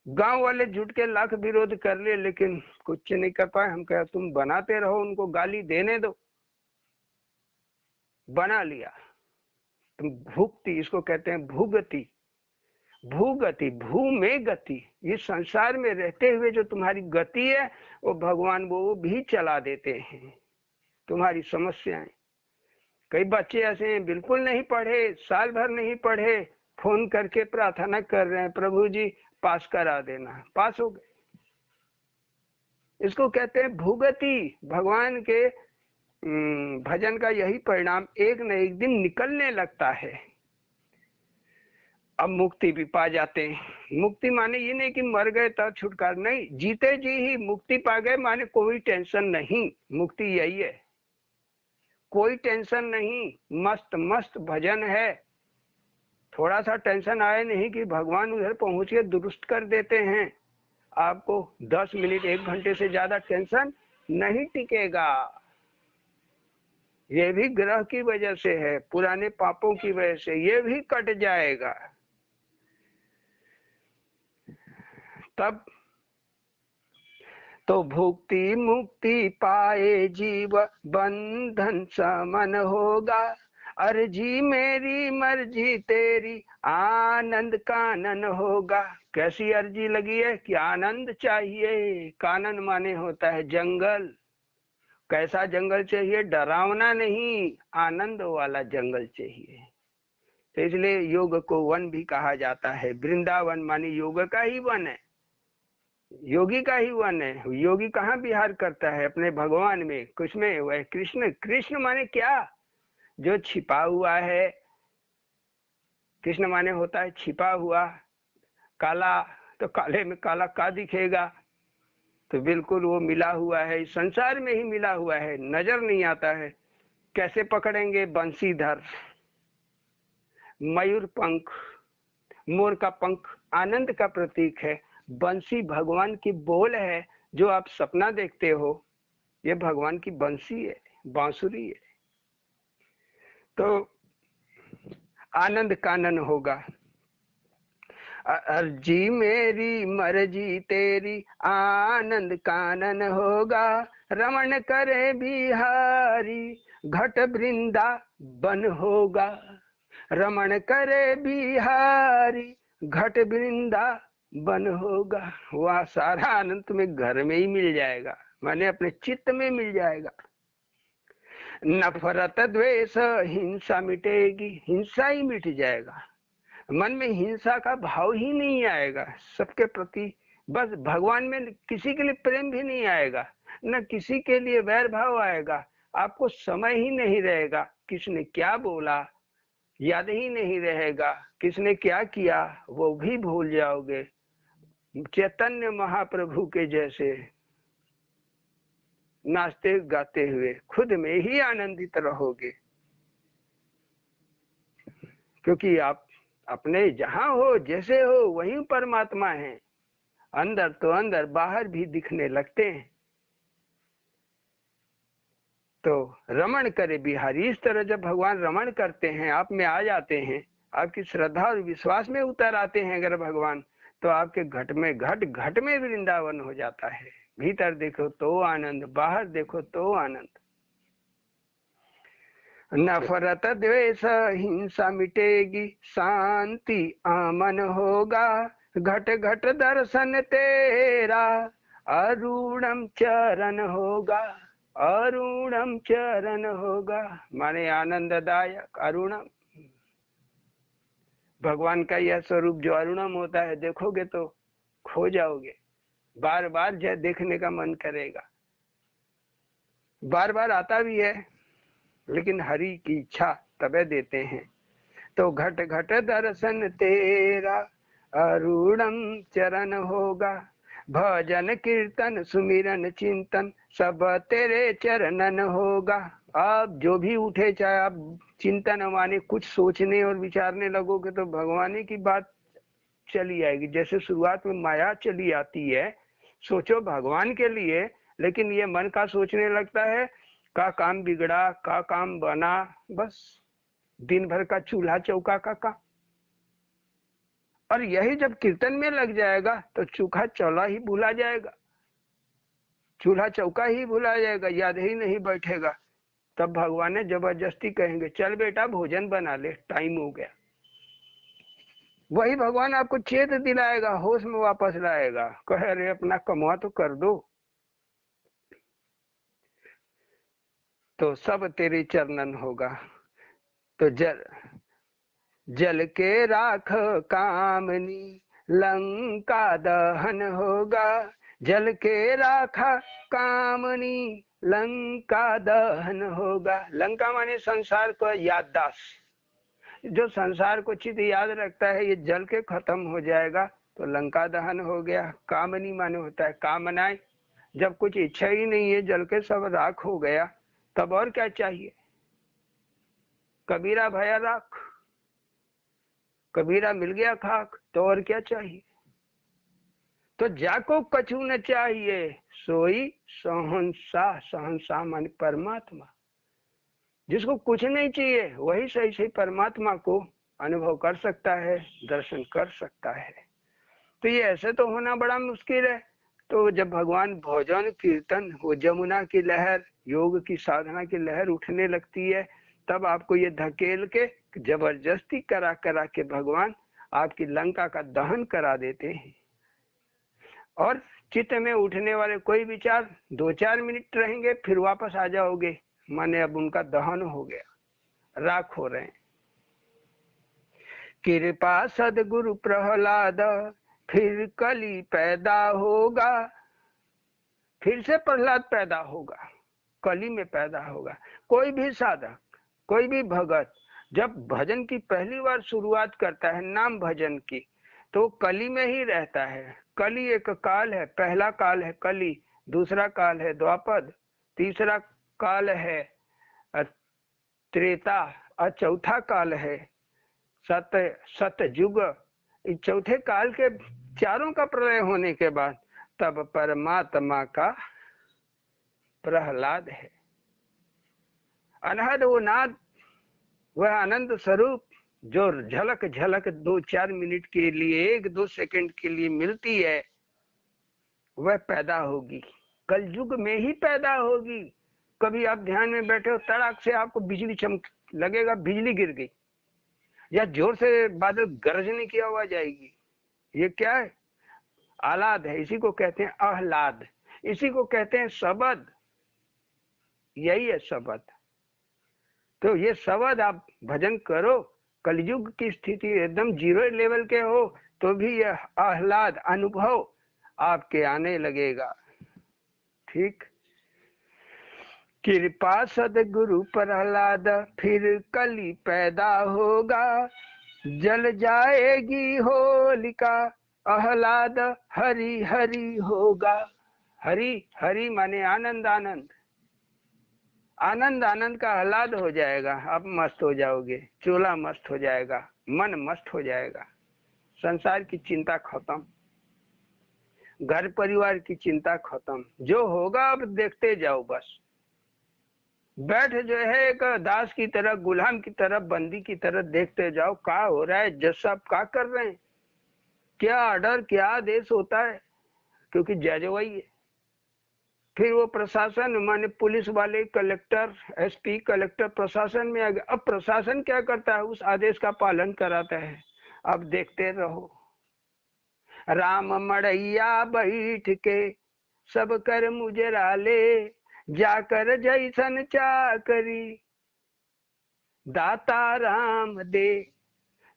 गांव वाले जुट के लाख विरोध कर ले, लेकिन कुछ नहीं कर पाए। हम कहा तुम बनाते रहो, उनको गाली देने दो। बना लिया। तुम भुक्ति, इसको कहते हैं भूगति। भूगति, भू में गति, इस संसार में रहते हुए जो तुम्हारी गति है वो भगवान वो भी चला देते हैं तुम्हारी समस्याएं। कई बच्चे ऐसे हैं बिल्कुल नहीं पढ़े, साल भर नहीं पढ़े, फोन करके प्रार्थना कर रहे हैं प्रभु जी पास करा देना, पास हो गए। इसको कहते हैं भूगति। भगवान के भजन का यही परिणाम एक न एक दिन निकलने लगता है। अब मुक्ति भी पा जाते हैं। मुक्ति माने ये नहीं कि मर गए तब छुटकारा, नहीं, जीते जी ही मुक्ति पा गए माने कोई टेंशन नहीं। मुक्ति यही है, कोई टेंशन नहीं, मस्त मस्त भजन है। थोड़ा सा टेंशन आए नहीं कि भगवान उधर पहुंच के दुरुस्त कर देते हैं आपको। 10 मिनट 1 घंटे से ज्यादा टेंशन नहीं टिकेगा। ये भी ग्रह की वजह से है, पुराने पापों की वजह से, ये भी कट जाएगा। तब तो भुक्ति मुक्ति पाए जीव बंधन समन होगा। अर्जी मेरी मर्जी तेरी आनंद कानन होगा। कैसी अर्जी लगी है कि आनंद चाहिए। कानन माने होता है जंगल। कैसा जंगल चाहिए? डरावना नहीं, आनंद वाला जंगल चाहिए। तो इसलिए योग को वन भी कहा जाता है। वृंदावन माने योग का ही वन है, योगी का ही वन है। योगी कहाँ विहार करता है? अपने भगवान में, किसमें? वह कृष्ण। कृष्ण माने क्या? जो छिपा हुआ है। कृष्ण माने होता है छिपा हुआ। काला, तो काले में काला का दिखेगा? तो बिल्कुल वो मिला हुआ है, इस संसार में ही मिला हुआ है, नजर नहीं आता है। कैसे पकड़ेंगे? बंसीधर। मयूर पंख, मोर का पंख आनंद का प्रतीक है। बंसी भगवान की बोल है। जो आप सपना देखते हो, ये भगवान की बंसी है, बांसुरी है। तो आनंद कानन होगा। अर्जी मेरी मर्जी तेरी आनंद कानन होगा। रमण करे बिहारी घट वृंदा बन होगा। रमण करे बिहारी घट वृंदा बन होगा। वह सारा आनंद तुम्हें घर में ही मिल जाएगा, माने अपने चित्त में मिल जाएगा। नफरत द्वेष हिंसा मिटेगी, हिंसा ही मिट जाएगा। मन में हिंसा का भाव ही नहीं आएगा सबके प्रति। बस भगवान में किसी के लिए प्रेम भी नहीं आएगा, न किसी के लिए वैर भाव आएगा। आपको समय ही नहीं रहेगा किसने क्या बोला, याद ही नहीं रहेगा किसने क्या किया, वो भी भूल जाओगे। चैतन्य महाप्रभु के जैसे नाचते गाते हुए खुद में ही आनंदित रहोगे। क्योंकि आप अपने जहां हो, जैसे हो, वहीं परमात्मा है। अंदर तो अंदर, बाहर भी दिखने लगते हैं। तो रमण करे बिहारी, इस तरह जब भगवान रमण करते हैं, आप में आ जाते हैं, आपकी श्रद्धा और विश्वास में उतर आते हैं अगर भगवान, तो आपके घट में घट घट में वृंदावन हो जाता है। भीतर देखो तो आनंद, बाहर देखो तो आनंद। नफरत द्वेष हिंसा मिटेगी, शांति आमन होगा। घट घट दर्शन तेरा अरुणम चरण होगा। अरुणम चरण होगा माने आनंददायक। अरुणम भगवान का यह स्वरूप जो अरुणम होता है, देखोगे तो खो जाओगे। बार बार जय देखने का मन करेगा। बार बार आता भी है, लेकिन हरि की इच्छा तबे देते हैं। तो घट घट दर्शन तेरा अरुणम चरण होगा। भजन कीर्तन सुमिरन चिंतन सब तेरे चरणन होगा। आप जो भी उठे, चाहे आप चिंतन माने कुछ सोचने और विचारने लगोगे, तो भगवान की बात चली आएगी। जैसे शुरुआत में माया चली आती है, सोचो भगवान के लिए, लेकिन ये मन का सोचने लगता है का काम बिगड़ा, का काम बना, बस दिन भर का चूल्हा चौका का काम। और यही जब कीर्तन में लग जाएगा तो चूल्हा चौला ही भूला जाएगा, चूल्हा चौका ही भूला जाएगा, याद ही नहीं बैठेगा। तब भगवान ने जबरदस्ती कहेंगे चल बेटा भोजन बना ले, टाइम हो गया। वही भगवान आपको चेत दिलाएगा, होश में वापस लाएगा, कहे अरे अपना कमवा तो कर दो। तो सब तेरे चरणन होगा। तो जल के राख कामनी लंका दहन होगा। जल के राखा कामनी लंका दहन होगा। लंका माने संसार को याददाश्त। जो संसार को चित याद रखता है, ये जल के खत्म हो जाएगा तो लंका दहन हो गया। कामनी माने होता है कामनाएं। जब कुछ इच्छा ही नहीं है, जल के सब राख हो गया, तब और क्या चाहिए? कबीरा भया राख, कबीरा मिल गया खाक, तो और क्या चाहिए? तो जाको कछु न चाहिए सोई सहनशाह। सहनशाह माने परमात्मा। जिसको कुछ नहीं चाहिए वही सही सही परमात्मा को अनुभव कर सकता है, दर्शन कर सकता है। तो ये ऐसे तो होना बड़ा मुश्किल है। तो जब भगवान भजन कीर्तन, वो जमुना की लहर, योग की साधना की लहर उठने लगती है, तब आपको ये धकेल के जबरदस्ती करा करा के भगवान आपकी लंका का दहन करा देते हैं। और चित्त में उठने वाले कोई विचार 2-4 मिनट रहेंगे, फिर वापस आ जाओगे, माने अब उनका दहन हो गया, राख हो रहे हैं। कृपा सदगुरु प्रहलाद, फिर कली पैदा होगा, फिर से प्रहलाद पैदा होगा, कली में पैदा होगा। कोई भी साधक, कोई भी भगत जब भजन की पहली बार शुरुआत करता है, नाम भजन की, तो कली में ही रहता है। कली एक काल है, पहला काल है कली, दूसरा काल है द्वापर, तीसरा काल है त्रेता, और चौथा काल है सतयुग। इस चौथे काल के चारों का प्रलय होने के बाद तब परमात्मा का प्रहलाद है। अनहद वो नाद, वह आनंद स्वरूप जो झलक झलक 2-4 मिनट के लिए, 1-2 सेकंड के लिए मिलती है, वह पैदा होगी, कलयुग में ही पैदा होगी। कभी आप ध्यान में बैठे हो, तड़ाक से आपको बिजली चमक लगेगा, बिजली गिर गई, या जोर से बादल गरजने की आवाज आएगी। ये क्या है? आह्लाद है, इसी को कहते हैं आह्लाद, इसी को कहते हैं शब्द। यही है शब्द। तो ये शब्द आप भजन करो, कलयुग की स्थिति एकदम जीरो लेवल के हो तो भी यह आह्लाद अनुभव आपके आने लगेगा। ठीक। कृपा सदगुरु प्रहलाद, फिर कली पैदा होगा, जल जाएगी होलिका, आह्लाद हरि हरि होगा। हरि हरि माने आनंद, आनंद आनंद, आनंद का आह्लाद हो जाएगा। आप मस्त हो जाओगे, चोला मस्त हो जाएगा, मन मस्त हो जाएगा, संसार की चिंता खत्म, घर परिवार की चिंता खत्म। जो होगा अब देखते जाओ, बस बैठ जो है एक दास की तरह, गुलाम की तरह, बंदी की तरह देखते जाओ क्या हो रहा है, जज साहब क्या कर रहे हैं, क्या ऑर्डर, क्या आदेश होता है, क्योंकि जज वही है। फिर वो प्रशासन माने पुलिस वाले, कलेक्टर, एसपी, कलेक्टर प्रशासन में आ गया। अब प्रशासन क्या करता है? उस आदेश का पालन कराता है। अब देखते रहो। राम मड़ैया बैठ के सब कर मुजरा ले, जाकर जैसन चाकरी दाता राम दे,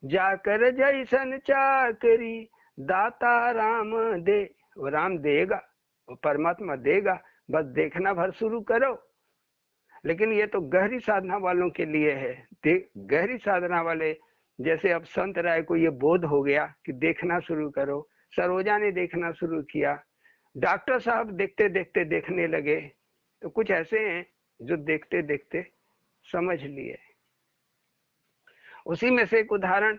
जाकर जैसन चाकरी दाता राम दे। वो राम देगा, वो परमात्मा देगा, बस देखना भर शुरू करो। लेकिन ये तो गहरी साधना वालों के लिए है। गहरी साधना वाले, जैसे अब संत राय को ये बोध हो गया कि देखना शुरू करो, सरोजा ने देखना शुरू किया, डॉक्टर साहब देखते देखते देखने लगे, तो कुछ ऐसे हैं जो देखते देखते समझ लिए। उसी में से एक उदाहरण,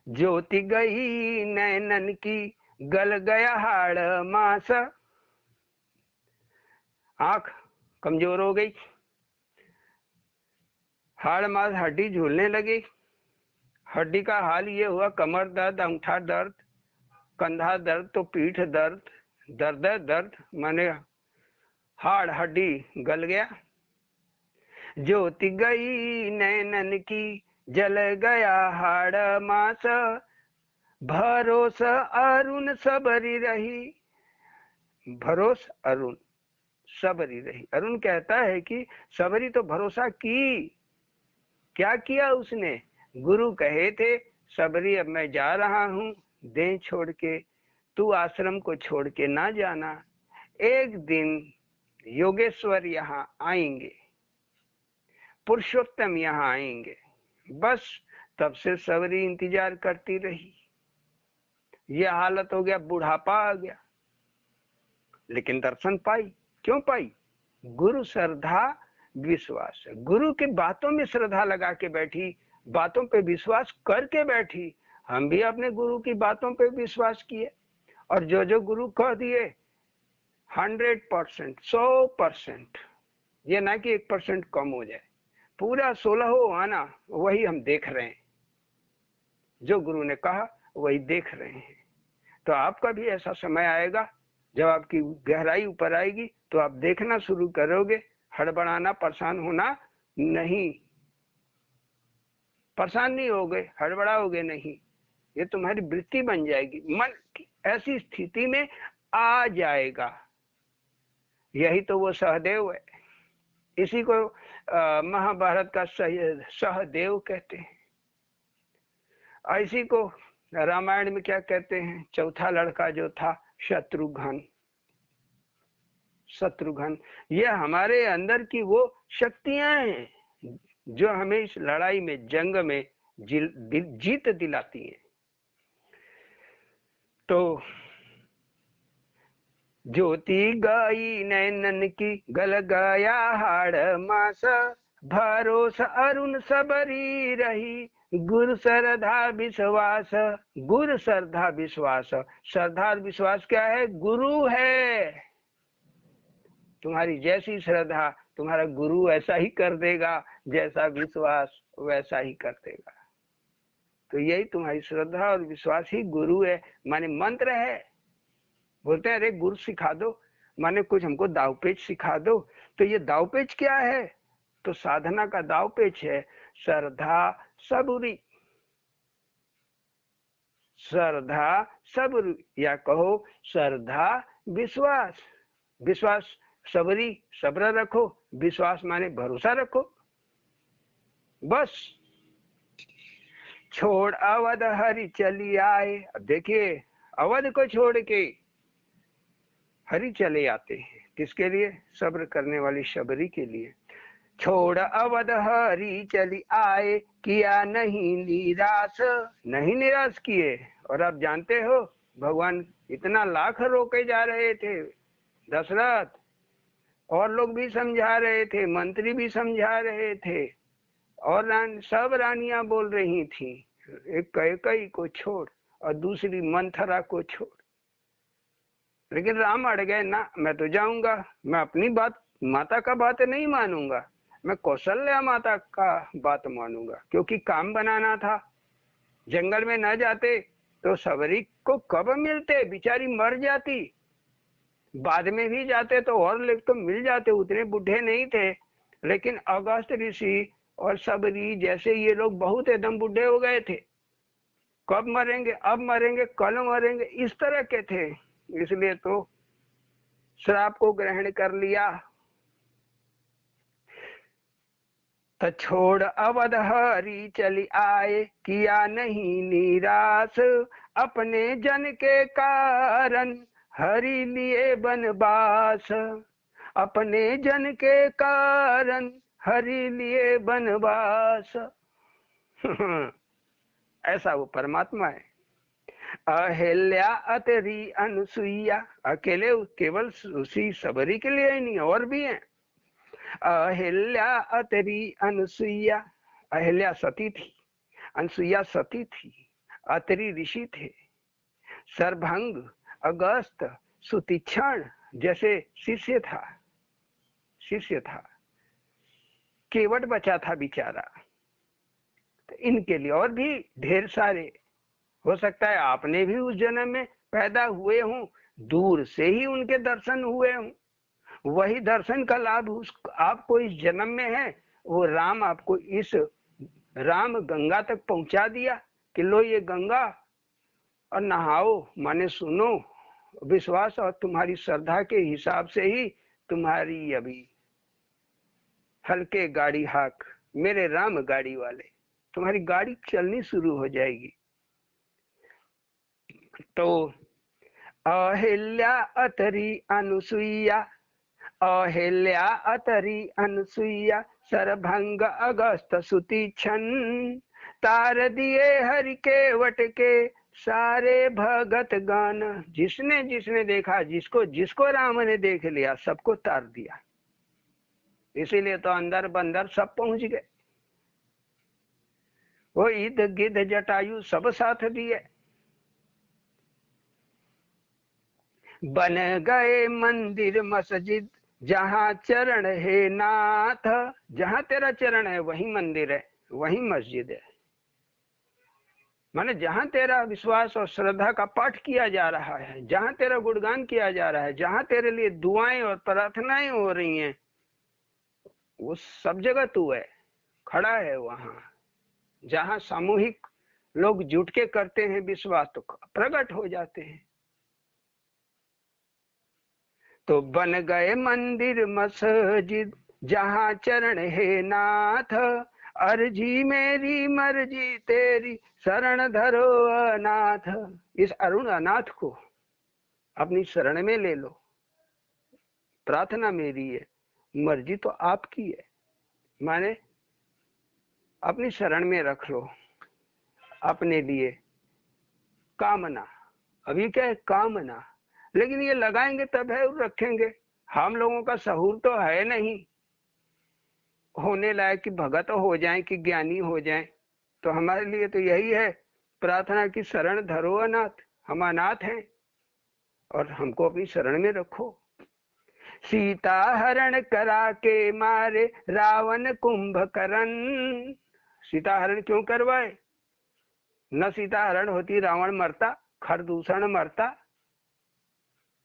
ज्योति गई नैनन की, गल गया हाड़ मास। आंख कमजोर हो गई, हाड़ मास हड्डी झूलने लगी। हड्डी का हाल ये हुआ, कमर दर्द, अंगूठा दर्द, कंधा दर्द, तो पीठ दर्द, दर्द दर्द माने हाड़ हड्डी गल गया। ज्योति गई नैनन की, जल गया हाड़ मास, भरोस अरुण सबरी रही। भरोस अरुण सबरी रही। अरुण कहता है कि सबरी तो भरोसा की, क्या किया उसने? गुरु कहे थे सबरी अब मैं जा रहा हूं, देह छोड़ के, तू आश्रम को छोड़ के ना जाना, एक दिन योगेश्वर यहाँ आएंगे, पुरुषोत्तम यहाँ आएंगे। बस तब से सबरी इंतजार करती रही। ये हालत हो गया, बुढ़ापा आ गया, लेकिन दर्शन पाई। क्यों पाई? गुरु श्रद्धा विश्वास। गुरु की बातों में श्रद्धा लगा के बैठी, बातों पे विश्वास करके बैठी। हम भी अपने गुरु की बातों पे विश्वास किए, और जो जो गुरु कह दिए 100%, 100%, ये ना कि 1% कम हो जाए, पूरा 16 आना, वही हम देख रहे हैं। जो गुरु ने कहा वही देख रहे हैं। तो आपका भी ऐसा समय आएगा जब आपकी गहराई ऊपर आएगी तो आप देखना शुरू करोगे, हड़बड़ाना, परेशान होना नहीं, परेशान नहीं होगे, हड़बड़ाओगे नहीं, ये तुम्हारी वृत्ति बन जाएगी, मन ऐसी स्थिति में आ जाएगा। यही तो वो सहदेव है, इसी को महाभारत का सहदेव कहते हैं। इसी को रामायण में क्या कहते हैं, चौथा लड़का जो था शत्रुघ्न। शत्रुघ्न, ये हमारे अंदर की वो शक्तियां हैं जो हमें इस लड़ाई में, जंग में जीत दिलाती हैं। तो ज्योति गई नैनन की, गल गया हाड़ मास, भरोसा अरुण सबरी रही, गुरु श्रद्धा विश्वास। गुरु श्रद्धा विश्वास, श्रद्धा और विश्वास क्या है, गुरु है। तुम्हारी जैसी श्रद्धा तुम्हारा गुरु ऐसा ही कर देगा, जैसा विश्वास वैसा ही कर देगा। तो यही तुम्हारी श्रद्धा और विश्वास ही गुरु है, माने मंत्र है। बोलते हैं अरे गुरु सिखा दो, माने कुछ हमको दावपेच सिखा दो। तो ये दावपेच क्या है, तो साधना का दावपेच है श्रद्धा सबूरी। श्रद्धा सबूरी, या कहो श्रद्धा विश्वास। विश्वास सबरी, सब्र रखो, विश्वास माने भरोसा रखो, बस। छोड़ अवध हरि चली आए। अब देखिए, अवध को छोड़ के हरि चले आते हैं, किसके लिए, सब्र करने वाली शबरी के लिए। छोड़ अवध हरि चली आए, किया नहीं निराश, नहीं निराश किए। और आप जानते हो भगवान इतना लाख रोके जा रहे थे, दशरथ और लोग भी समझा रहे थे, मंत्री भी समझा रहे थे, और सब रानियां बोल रही थी, एक कैकेयी को छोड़ और दूसरी मंथरा को छोड़। लेकिन राम अड़ गए, ना मैं तो जाऊंगा, मैं अपनी बात, माता का बात नहीं मानूंगा, मैं कौशल्या माता का बात मानूंगा, क्योंकि काम बनाना था। जंगल में न जाते तो सबरी को कब मिलते, बेचारी मर जाती। बाद में भी जाते तो और लोग तो मिल जाते, उतने बूढ़े नहीं थे। लेकिन अगस्त ऋषि और सबरी जैसे ये लोग बहुत एकदम बूढ़े हो गए थे, कब मरेंगे, अब मरेंगे, कल मरेंगे, इस तरह के थे। इसलिए तो श्राप को ग्रहण कर लिया। तो छोड़ अवध हरि चली आए, किया नहीं निराश, अपने जन के कारण हरि लिए बनवास। अपने जन के कारण हरि लिए बनवास। ऐसा वो परमात्मा है। अहिल्या अतरी अनुसुईया, अकेले केवल उसी सबरी के लिए ही नहीं, और भी हैं। अहिल्या अतरी अनुसुईया, अहिल्या सती थी, अनुसुईया सती थी, अतरी ऋषि थे, सरभंग, अगस्त, सुतीक्षण जैसे शिष्य था, केवट बचा था बेचारा। तो इनके लिए और भी ढेर सारे, हो सकता है आपने भी उस जन्म में पैदा हुए हों, दूर से ही उनके दर्शन हुए हों, वही दर्शन का लाभ आपको इस जन्म में है। वो राम आपको इस राम गंगा तक पहुंचा दिया कि लो ये गंगा और नहाओ, माने सुनो, विश्वास और तुम्हारी श्रद्धा के हिसाब से ही तुम्हारी अभी हल्के गाड़ी हाक, मेरे राम गाड़ी वाले, तुम्हारी गाड़ी चलनी शुरू हो जाएगी। तो अहिल्या अतरी अनुसुईया, अहिल्या अतरी अनुसुईया, सरभंग अगस्त सुतीक्षण, तार दिए हरि के वट के सारे भगत गान। जिसने जिसने देखा, जिसको राम ने देख लिया, सबको तार दिया। इसीलिए तो अंदर बंदर सब पहुंच गए, वो ईद गिद्ध जटायु सब साथ दिए। बन गए मंदिर मस्जिद, जहाँ चरण है नाथ, जहाँ तेरा चरण है वही मंदिर है, वही मस्जिद है। माने जहां तेरा विश्वास और श्रद्धा का पाठ किया जा रहा है, जहां तेरा गुणगान किया जा रहा है, जहां तेरे लिए दुआएं और प्रार्थनाएं हो रही हैं, वो सब जगह तू है, खड़ा है वहां। जहां सामूहिक लोग जुट के करते हैं विश्वास, तो प्रकट हो जाते हैं। तो बन गए मंदिर मस्जिद जहां चरण है नाथ, अर्जी मेरी मर्जी तेरी शरण धरो अनाथ। इस अरुण अनाथ को अपनी शरण में ले लो। प्रार्थना मेरी है, मर्जी तो आपकी है, माने अपनी शरण में रख लो अपने लिए कामना। अभी क्या है कामना, लेकिन ये लगाएंगे तब है और रखेंगे। हम लोगों का सहूर तो है नहीं होने लायक कि भगत हो जाए कि ज्ञानी हो जाए। तो हमारे लिए तो यही है प्रार्थना की शरण धरो अनाथ। हम अनाथ हैं और हमको अपनी शरण में रखो। सीता हरण करा के मारे रावण कुंभकर्ण। सीता हरण क्यों करवाए? न सीता हरण होती रावण मरता, खरदूषण मरता।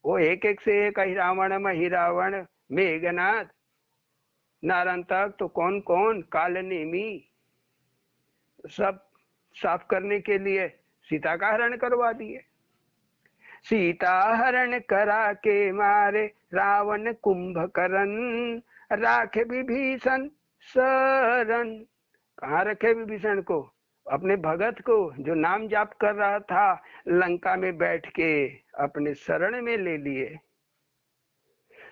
वो एक एक से एक रावण मही रावण मेघनाथ नारायण तक तो कौन कौन काल नेमी सब साफ करने के लिए सीता का हरण करवा दिए। सीता हरण करा के मारे रावण कुंभकर्ण, राखे विभीषण शरण। कहाँ रखे विभीषण को? अपने भगत को जो नाम जाप कर रहा था लंका में बैठ के अपने शरण में ले लिए।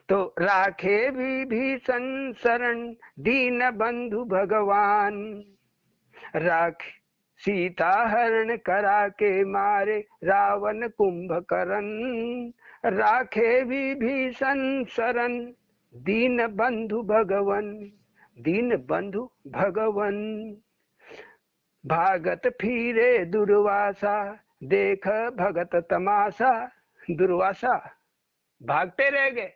तो राखे विभीषण शरण दीन बंधु भगवान, राख सीता हरण करा के मारे रावण कुंभकर्ण, राखे विभीषण शरण दीन बंधु भगवन। दीन बंधु भगवन भागत फिरे दुर्वासा, देख भगत तमाशा। दुर्वासा भागते रह गए,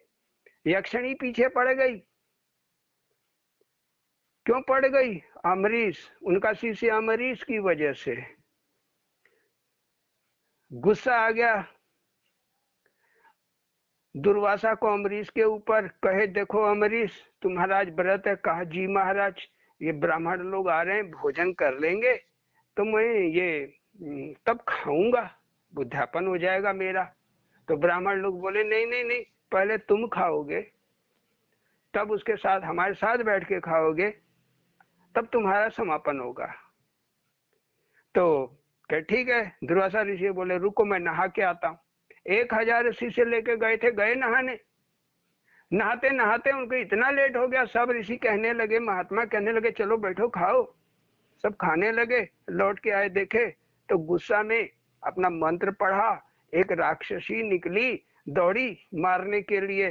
यक्षिणी पीछे पड़ गई। क्यों पड़ गई? अमरीश, उनका शिष्य अमरीश की वजह से गुस्सा आ गया दुर्वासा को अमरीश के ऊपर। कहे देखो अमरीश तुम्हारा आज व्रत है। कहा जी महाराज, ये ब्राह्मण लोग आ रहे हैं, भोजन कर लेंगे तो मैं ये तब खाऊंगा, बुद्धापन हो जाएगा मेरा। तो ब्राह्मण लोग बोले नहीं नहीं नहीं, पहले तुम खाओगे, तब उसके साथ हमारे साथ बैठ के खाओगे, तब तुम्हारा समापन होगा। तो क्या ठीक है। दुर्वासा ऋषि बोले रुको मैं नहा के आता हूँ। 1000 शिष्य लेके गए थे, गए नहाने। नहाते नहाते उनको इतना लेट हो गया, सब ऋषि कहने लगे, महात्मा कहने लगे चलो बैठो खाओ। सब खाने लगे। लौट के आए, देखे तो गुस्सा में अपना मंत्र पढ़ा, एक राक्षसी निकली, दौड़ी मारने के लिए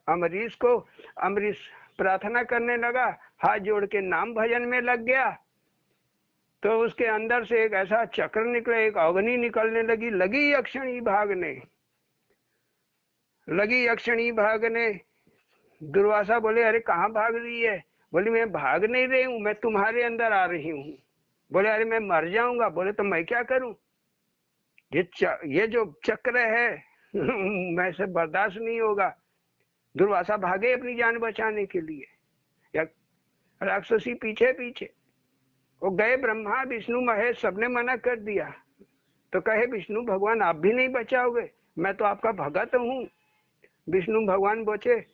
अमरीश को। अमरीश प्रार्थना करने लगा, हाथ जोड़ के नाम भजन में लग गया। तो उसके अंदर से एक ऐसा चक्र निकला, एक अग्नि निकलने लगी। लगी यक्षिणी भागने, लगी यक्षिणी भागने। दुर्वासा बोले अरे कहाँ भाग रही है? बोली मैं भाग नहीं रही हूँ, मैं तुम्हारे अंदर आ रही हूँ। बोले अरे मैं मर जाऊंगा। बोले तो मैं क्या करूं? ये जो चक्र है मैं से बर्दाश्त नहीं होगा। दुर्वासा भागे अपनी जान बचाने के लिए, या राक्षसी पीछे पीछे। वो गए, ब्रह्मा विष्णु महेश सबने मना कर दिया। तो कहे विष्णु भगवान आप भी नहीं बचाओगे, मैं तो आपका भगत हूँ। विष्णु भगवान बोले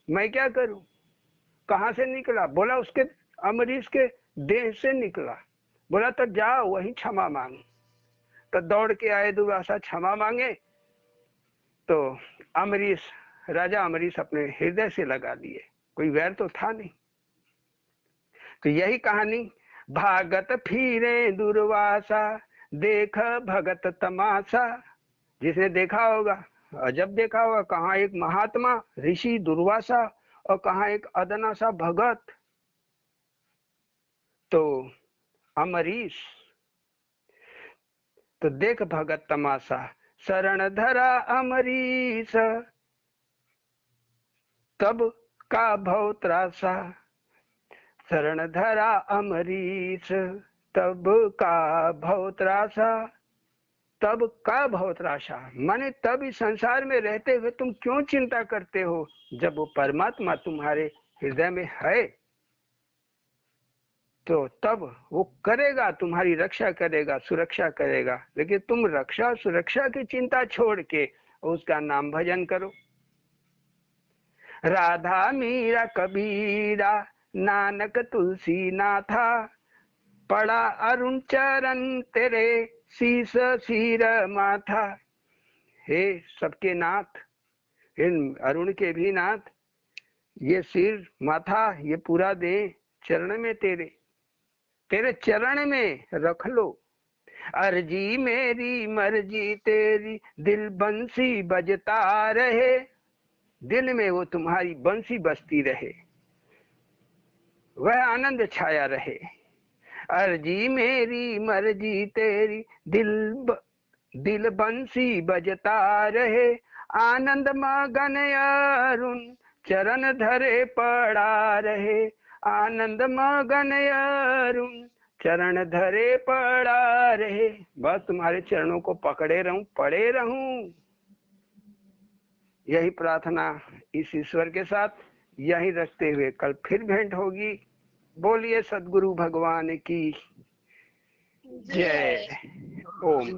मैं क्या करूं? कहाँ से निकला? बोला उसके अमरीश के देह से निकला। बोला तो जाओ वहीं क्षमा मांग। तो दौड़ के आए दुर्वासा, क्षमा मांगे तो अमरीश, राजा अमरीश अपने हृदय से लगा दिए, कोई वैर तो था नहीं। तो यही कहानी, भागत फिरे दुर्वासा, देख भगत तमाशा। जिसने देखा होगा अजब देखा होगा, कहाँ एक महात्मा ऋषि दुर्वासा और कहाँ एक अदना सा भगत। तो अमरीश, तो देख भगत तमाशा, शरण धरा अमरीश, तब का भव त्रासा। शरण धरा अमरीश, तब का भवत्राशा, तब का भवत्राशा माने तब इस संसार में रहते हुए तुम क्यों चिंता करते हो, जब वो परमात्मा तुम्हारे हृदय में है तो तब वो करेगा, तुम्हारी रक्षा करेगा, सुरक्षा करेगा। लेकिन तुम रक्षा सुरक्षा की चिंता छोड़ के उसका नाम भजन करो। राधा मीरा कबीरा नानक तुलसी नाथा, पड़ा अरुण चरण तेरे शीस सिर माथा। हे सबके नाथ, इन अरुण के भी नाथ, ये सिर माथा ये पूरा दे चरण में तेरे, तेरे चरण में रख लो। अर्जी मेरी मर्जी तेरी, दिल बंसी बजता रहे, दिल में वो तुम्हारी बंसी बजती रहे, वह आनंद छाया रहे। अर्जी मेरी मर्जी तेरी, दिल बंसी बजता रहे, आनंद मगन अरुण चरण धरे पड़ा रहे, आनंद मगन अरुण चरण धरे पड़ा रहे। बस तुम्हारे चरणों को पकड़े रहूं, पड़े रहूं, यही प्रार्थना इस ईश्वर के साथ यही रखते हुए कल फिर भेंट होगी। बोलिए सद्गुरु भगवान की जय। ओम।